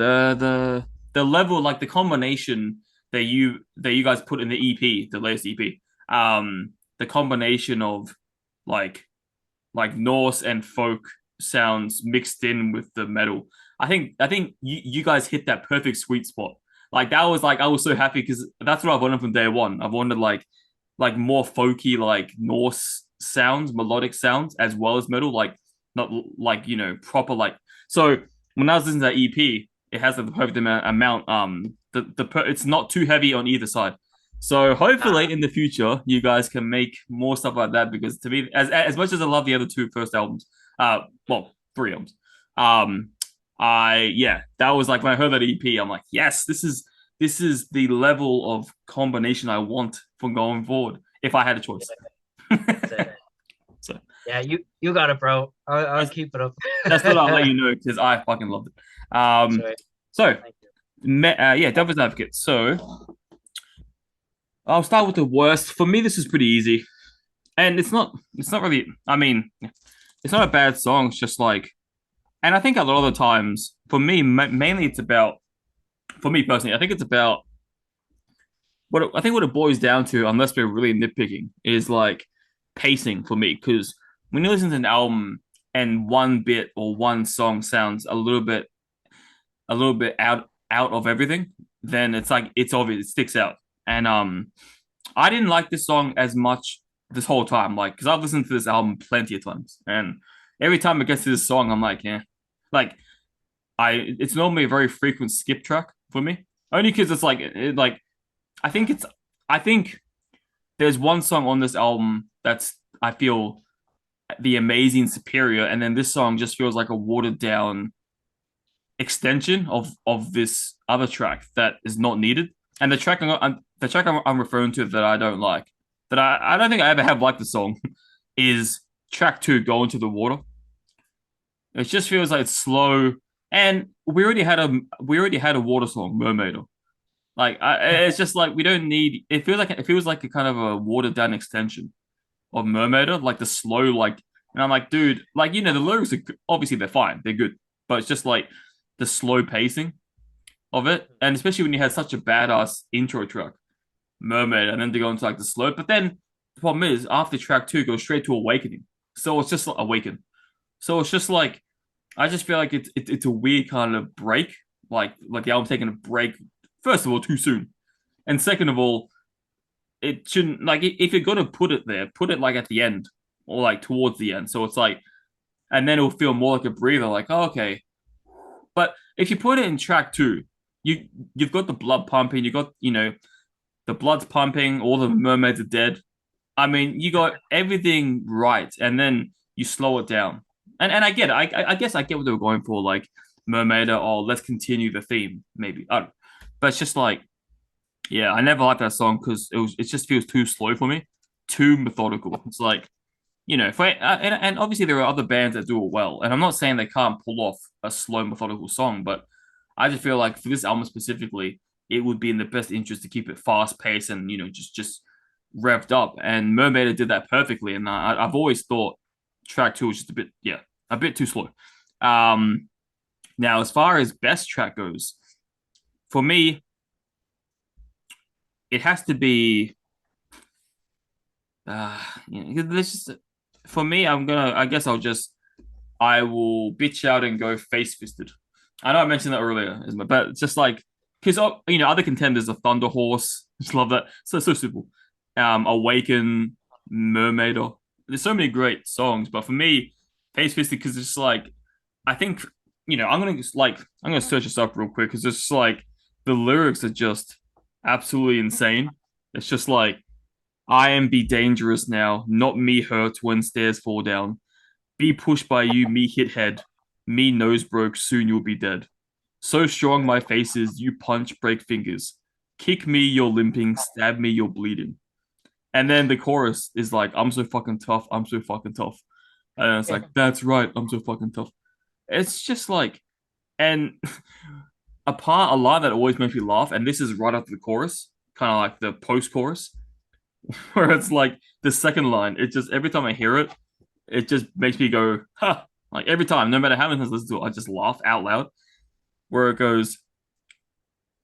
Speaker 4: the level, like the combination that you guys put in the EP, the latest EP, the combination of like Norse and folk sounds mixed in with the metal. I think you guys hit that perfect sweet spot. Like that was like I was so happy because that's what I wanted from day one. I wanted like more folky, like Norse sounds, melodic sounds, as well as metal, like not like proper like. So when I was listening to that EP, it has the perfect amount. It's not too heavy on either side. So hopefully in the future you guys can make more stuff like that because to me, as much as I love the other two first albums, well, three albums, that was like when I heard that EP, I'm like, yes, this is the level of combination I want from going forward if I had a choice. So
Speaker 2: yeah, you got it, bro. I'll keep it up.
Speaker 4: that's what I'll let you know because I fucking loved it. So Devil's Advocate. So I'll start with the worst. For me, this is pretty easy, and it's not really. I mean, it's not a bad song. It's just like, and I think a lot of the times, for me, mainly it's about. For me personally, I think it's about what it boils down to, unless we're really nitpicking, is like pacing for me. Because when you listen to an album and one bit or one song sounds a little bit out of everything, then it's like it's obvious, it sticks out. And I didn't like this song as much this whole time, like because I've listened to this album plenty of times, and every time it gets to this song, I'm like, yeah, like it's normally a very frequent skip track for me, only because it's like I think there's one song on this album that's I feel the amazing superior, and then this song just feels like a watered down extension of this other track that is not needed. And the track I'm referring to that I don't like, that I don't think I ever have liked the song, is track 2, Go Into the Water. It just feels like it's slow, and we already had a water song, Mermaider. Like it's just like we don't need. It feels like a kind of a watered down extension of Mermaider, like the slow like. And I'm like, dude, like the lyrics are obviously they're fine, they're good, but it's just like the slow pacing of it, and especially when you had such a badass intro track, Mermaid, and then to go into like the slow. But then the problem is after track 2 goes straight to Awakening, so it's just like Awaken. So it's just like I just feel like it's a weird kind of break, like the album's taking a break. First of all, too soon, and second of all, it shouldn't like if you're gonna put it there, put it like at the end or like towards the end. So it's like, and then it'll feel more like a breather, like oh, okay. But if you put it in track 2, you've got the blood pumping, you got the blood's pumping, all the mermaids are dead. I mean, you got everything right, and then you slow it down. And I get it. I guess I get what they were going for, like Mermaider, or let's continue the theme, maybe. I don't know. But it's just like, yeah, I never liked that song because it just feels too slow for me, too methodical. It's like, and obviously there are other bands that do it well, and I'm not saying they can't pull off a slow methodical song, but I just feel like for this album specifically, it would be in the best interest to keep it fast paced and just revved up. And Mermaider did that perfectly, and I've always thought track 2 was just a bit too slow. Now as far as best track goes, for me, it has to be. This just for me. I guess I will bitch out and go Face Fisted. I know I mentioned that earlier, but it's just like because other contenders are Thunder Horse. Just love that. So simple. Awaken, Mermaider. There's so many great songs, but for me, Face Fisted because it's like I think I'm gonna search this up real quick because it's just like the lyrics are just absolutely insane. It's just like I am be dangerous now, not me hurt when stairs fall down. Be pushed by you, me hit head. Me nose broke, soon you'll be dead. So strong my face is, you punch, break fingers. Kick me, you're limping. Stab me, you're bleeding. And then the chorus is like, I'm so fucking tough. I'm so fucking tough. And it's like, that's right. I'm so fucking tough. It's just like, and a line that always makes me laugh, and this is right after the chorus, kind of like the post chorus, where it's like the second line. It just, every time I hear it, it just makes me go, huh. Like every time, no matter how many times I listen to it, I just laugh out loud. Where it goes,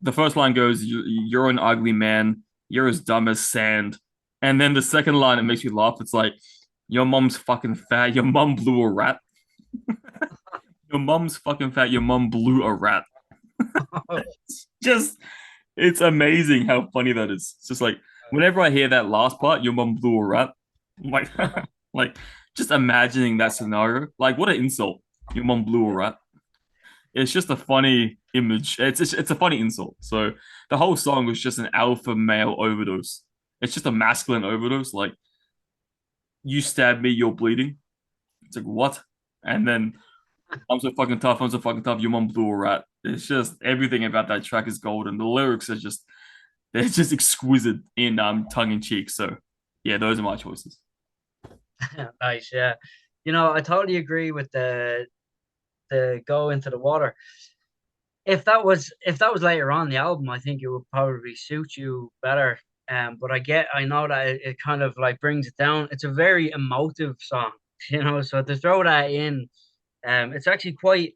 Speaker 4: the first line goes, "You're an ugly man. You're as dumb as sand." And then the second line, it makes me laugh. It's like, "Your mom's fucking fat. Your mom blew a rat. Your mom's fucking fat. Your mom blew a rat." It's just, it's amazing how funny that is. It's just like whenever I hear that last part, "Your mom blew a rat," I'm like, like just imagining that scenario. Like, what an insult! Your mom blew a rat. It's just a funny image. It's a funny insult. So the whole song was just an alpha male overdose. It's just a masculine overdose. Like, you stab me, you're bleeding. It's like, what? And then I'm so fucking tough. I'm so fucking tough. Your mom blew a rat. It's just everything about that track is golden. The lyrics are just, they're just exquisite in tongue in cheek. So yeah, those are my choices.
Speaker 2: Nice, yeah. I totally agree with the go into the water. If that was later on the album, I think it would probably suit you better. But I know that it kind of like brings it down. It's a very emotive song, so to throw that in, it's actually quite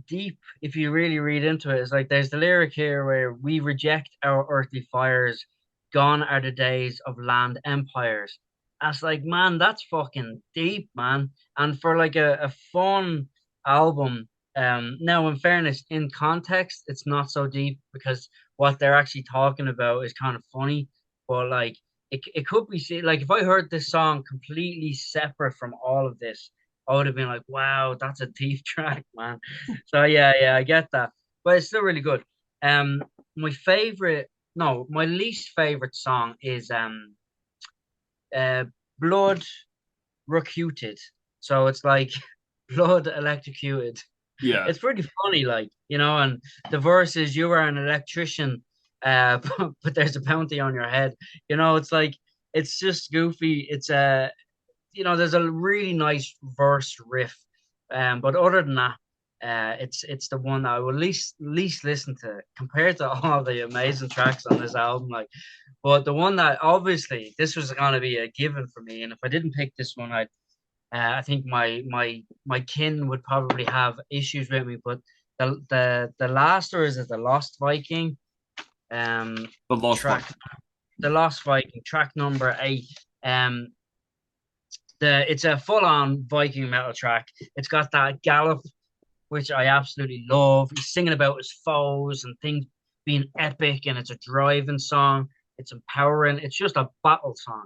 Speaker 2: deep if you really read into it. It's like there's the lyric here where we reject our earthly fires, gone are the days of land empires. That's like, man, that's fucking deep, man. And for like a fun album, now in fairness, in context, it's not so deep because what they're actually talking about is kind of funny, but like it could be like if I heard this song completely separate from all of this, I would have been like, wow, that's a deep track, man. So yeah, I get that. But it's still really good. Um my favorite no, my least favorite song is uh Blood Recuted. So it's like blood electrocuted.
Speaker 4: Yeah.
Speaker 2: It's pretty funny, like, and the verse is you are an electrician, but there's a bounty on your head. It's like it's just goofy. There's a really nice verse riff. But other than that, it's the one that I will least listen to compared to all the amazing tracks on this album. Like, but the one that obviously this was going to be a given for me, and if I didn't pick this one, I think my kin would probably have issues with me. But the last, or is it the Lost Viking?
Speaker 4: The Lost
Speaker 2: Track,
Speaker 4: Viking.
Speaker 2: the Lost Viking, track number 8. Um, it's a full-on Viking metal track. It's got that gallop, which I absolutely love. He's singing about his foes and things being epic, and it's a driving song. It's empowering. It's just a battle song,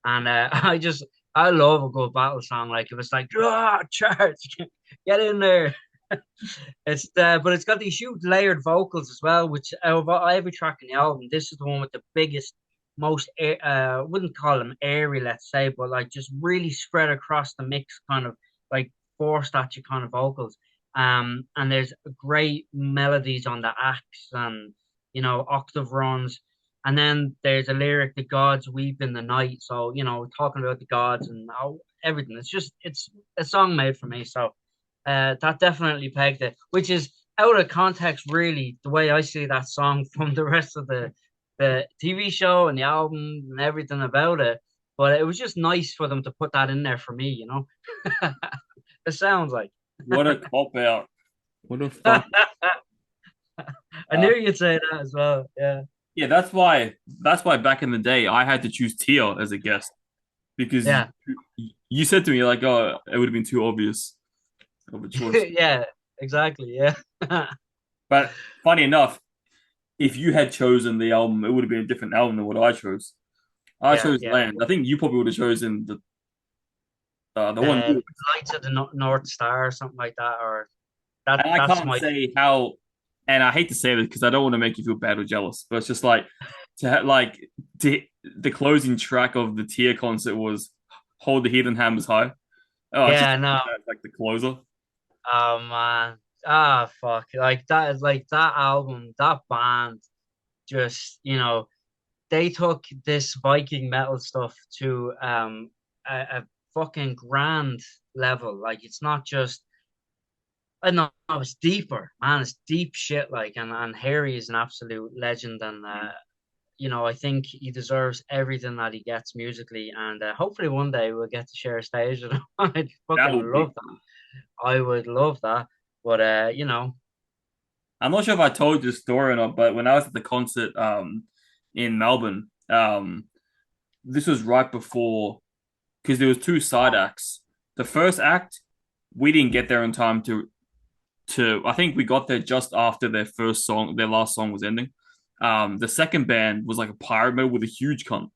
Speaker 2: and I love a good battle song. Like if it's like, charge, get in there. But it's got these huge layered vocals as well, which out of every track in the album, this is the one with the biggest, most wouldn't call them airy, let's say, but like just really spread across the mix, kind of like forced at you kind of vocals. And there's great melodies on the axe and octave runs. And then there's a lyric, "The gods weep in the night." So talking about the gods and everything. It's a song made for me. So that definitely pegged it, which is out of context, really, the way I see that song from the rest of the TV show and the album and everything about it. But it was just nice for them to put that in there for me. It sounds like.
Speaker 4: What a cop out. What a fuck.
Speaker 2: I knew you'd say that as well. Yeah.
Speaker 4: Yeah, that's why back in the day I had to choose Tia as a guest because
Speaker 2: Yeah.
Speaker 4: you said to me like, oh, it would have been too obvious of a choice.
Speaker 2: Yeah, exactly. Yeah.
Speaker 4: But funny enough, if you had chosen the album, it would have been a different album than what I chose. I chose
Speaker 2: Yeah.
Speaker 4: Land. I think you probably would have chosen the one.
Speaker 2: Lights of the North Star or something like that, or
Speaker 4: And I
Speaker 2: That's
Speaker 4: can't
Speaker 2: my
Speaker 4: say how, and I hate to say this because I don't want to make you feel bad or jealous, but it's just like to the closing track of the Tier concert was "Hold the Hidden Hammers High." Oh, it's just
Speaker 2: yeah, no.
Speaker 4: like the closer.
Speaker 2: Oh man. Ah, fuck. Like that album, that band, just they took this Viking metal stuff to a fucking grand level. Like it's not just I don't know, it's deeper, man. It's deep shit. Like and Harry is an absolute legend, and I think he deserves everything that he gets musically, and hopefully one day we'll get to share a stage with him. I'd
Speaker 4: That
Speaker 2: fucking
Speaker 4: would be
Speaker 2: love that. I would love that, but
Speaker 4: I'm not sure if I told you the story or not, but when I was at the concert in Melbourne, this was right before because there was two side acts. The first act, we didn't get there in time to I think we got there just after their last song was ending. The second band was like a pirate mate with a huge cunt.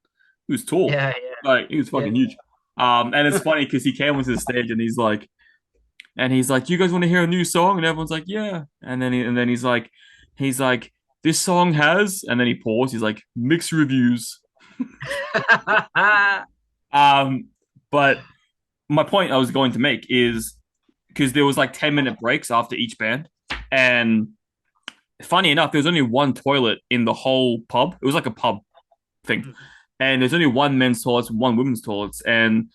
Speaker 4: He was tall.
Speaker 2: yeah,
Speaker 4: Like he was
Speaker 2: yeah,
Speaker 4: fucking huge. And it's funny because he came onto the stage and he's like, "You guys want to hear a new song?" And everyone's like, "Yeah." And then he's like, "This song has," and then he paused. He's like, "Mixed reviews."
Speaker 2: yeah.
Speaker 4: But my point I was going to make is because there was like 10-minute breaks after each band, and funny enough, there was only one toilet in the whole pub. It was like a pub thing, and there's only one men's toilet, one women's toilets, and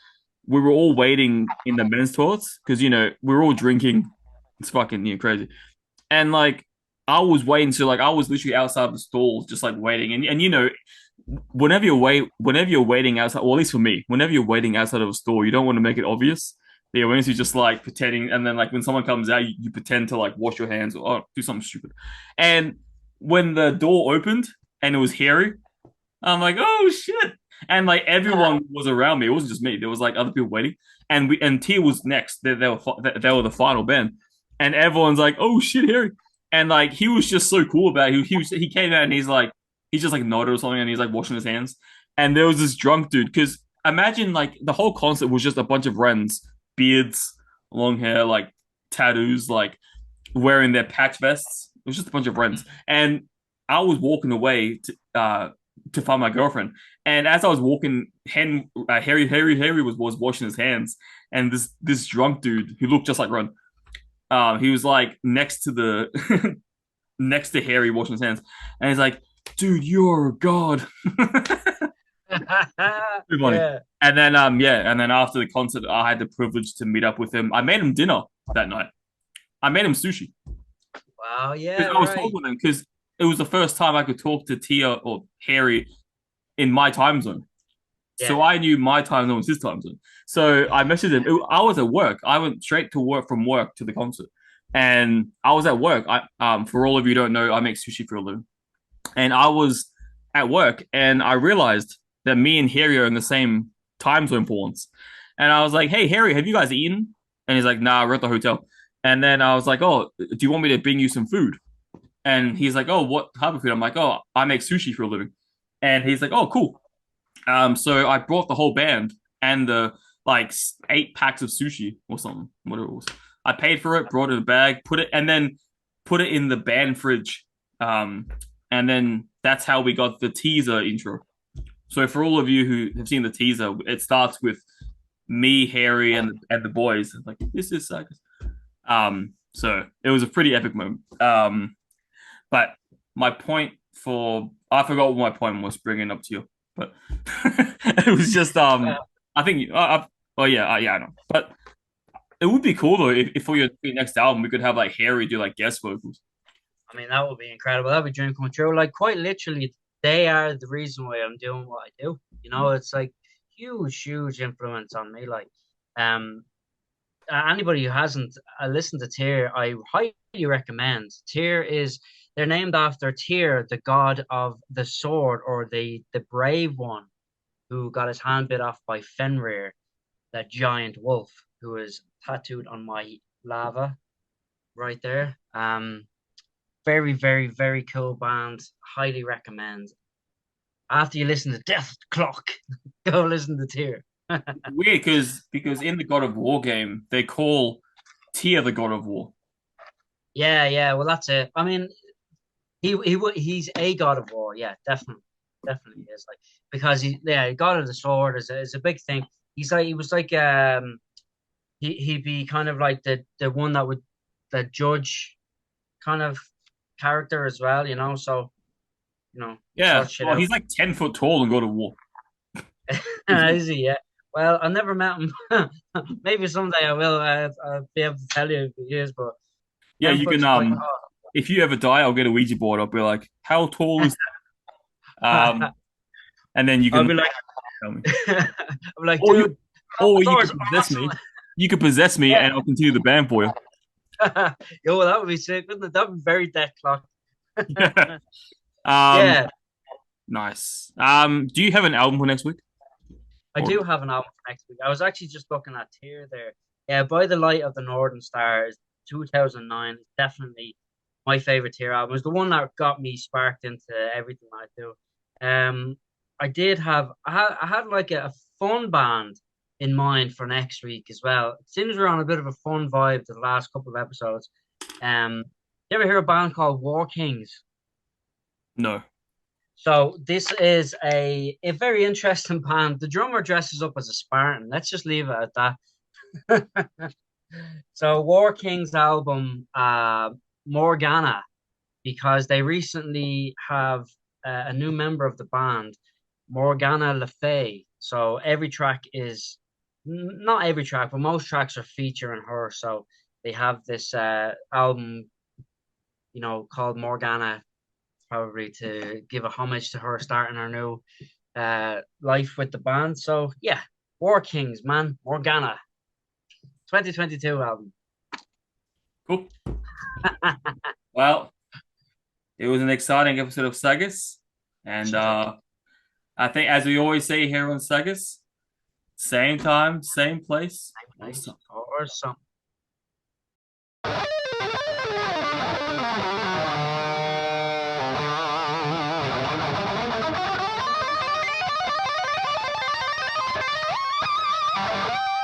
Speaker 4: we were all waiting in the men's toilets because we were all drinking. It's fucking crazy, and like I was waiting to I was literally outside the stalls just like waiting, and whenever you're waiting outside, or at least for me, whenever you're waiting outside of a store, you don't want to make it obvious. The awareness is just like pretending, and then like when someone comes out, you pretend to like wash your hands or do something stupid. And when the door opened and it was Harry, I'm like, oh shit! And like everyone was around me. It wasn't just me. There was like other people waiting, and Tia was next. They were the final band, and everyone's like, oh shit, Harry! And like he was just so cool about it. He came out and he's just like nodded or something, and he's like washing his hands. And there was this drunk dude because imagine like the whole concert was just a bunch of Wrens, beards, long hair, like tattoos, like wearing their patch vests. It was just a bunch of Wrens, and I was walking away to find my girlfriend. And as I was walking, Harry was washing his hands, and this drunk dude who looked just like Ron, he was like next to the next to Harry washing his hands, and he's like, "Dude, you're a god." Pretty funny.
Speaker 2: Yeah.
Speaker 4: And then and then after the concert, I had the privilege to meet up with him. I made him dinner that night. I made him sushi.
Speaker 2: Wow. Yeah.
Speaker 4: I was
Speaker 2: Right.
Speaker 4: talking with him because it was the first time I could talk to Tia or Harry in my time zone. So
Speaker 2: Yeah.
Speaker 4: I knew my time zone was his time zone. So I messaged him. I was at work. I went straight to work from work to the concert. And I was at work. For all of you who don't know, I make sushi for a living. And I was at work and I realized that me and Harry are in the same time zone for once. And I was like, hey, Harry, have you guys eaten? And he's like, nah, we're at the hotel. And then I was like, oh, do you want me to bring you some food? And he's like, oh, what type of food? I'm like, oh, I make sushi for a living. And he's like, oh, cool. So I brought the whole band and the like 8 packs of sushi or something, whatever it was. I paid for it, brought it in a bag, put it in the band fridge. And then that's how we got the teaser intro. So for all of you who have seen the teaser, it starts with me, Harry, and the boys. Like, this is SAGAS. So it was a pretty epic moment. But my point I forgot what my point was bringing up to you, but it was just I think I know. But it would be cool though if for your next album we could have like Harry do like guest vocals.
Speaker 2: I mean, that would be incredible. That would be dream come true. Like, quite literally, they are the reason why I'm doing what I do. It's like huge influence on me. Like, anybody who hasn't listened to Tyr, I highly recommend. They're named after Tyr, the god of the sword, or the brave one who got his hand bit off by Fenrir, that giant wolf who is tattooed on my lava right there. Very, very, very cool band. Highly recommend. After you listen to DethKlok, go listen to Tyr.
Speaker 4: Weird because in the God of War game they call Tyr the God of War.
Speaker 2: Yeah. Well, that's it. I mean, he's a god of war. Yeah, definitely is like because god of the sword is a big thing. He was like he'd be kind of like the one that would the judge kind of character as well, you know. So
Speaker 4: Yeah.
Speaker 2: sort shit
Speaker 4: Well,
Speaker 2: out.
Speaker 4: he's like 10 foot tall and go to war.
Speaker 2: Is he? Yeah. Well, I never met him. Maybe someday I will. I'll be able to tell you if he is, but
Speaker 4: Yeah,
Speaker 2: ten
Speaker 4: you can
Speaker 2: foot's quite tall.
Speaker 4: if you ever die, I'll get a Ouija board. I'll be like, how tall is and then you
Speaker 2: I'll
Speaker 4: can
Speaker 2: be like,
Speaker 4: tell me.
Speaker 2: I'll be like,
Speaker 4: Or
Speaker 2: dude,
Speaker 4: you
Speaker 2: Thor's
Speaker 4: could possess me.
Speaker 2: awesome.
Speaker 4: You could possess me and I'll continue the band for you.
Speaker 2: Yo, that would be sick, wouldn't it? That would be very DethKlok.
Speaker 4: um
Speaker 2: Yeah,
Speaker 4: nice. Do you have an album for next week?
Speaker 2: I do have an album for next week. I was actually just looking at Tear there. Yeah, By the Light of the Northern Star is 2009. It's definitely my favorite Tear album. It's the one that got me sparked into everything I do. I had like a fun band in mind for next week as well. It seems we're on a bit of a fun vibe the last couple of episodes. You ever hear a band called War Kings?
Speaker 4: No.
Speaker 2: So this is a very interesting band. The drummer dresses up as a Spartan. Let's just leave it at that. So War Kings album, Morgana, because they recently have a new member of the band, Morgana Le Fay. So every track is not every track, but most tracks are featuring her. So they have this album, called Morgana, probably to give a homage to her starting her new life with the band. So yeah, War Kings, man, Morgana, 2022 album.
Speaker 4: Cool. Well, it was an exciting episode of Sagas. And I think, as we always say here on Sagas, same time, same place.
Speaker 2: Nice. Or something.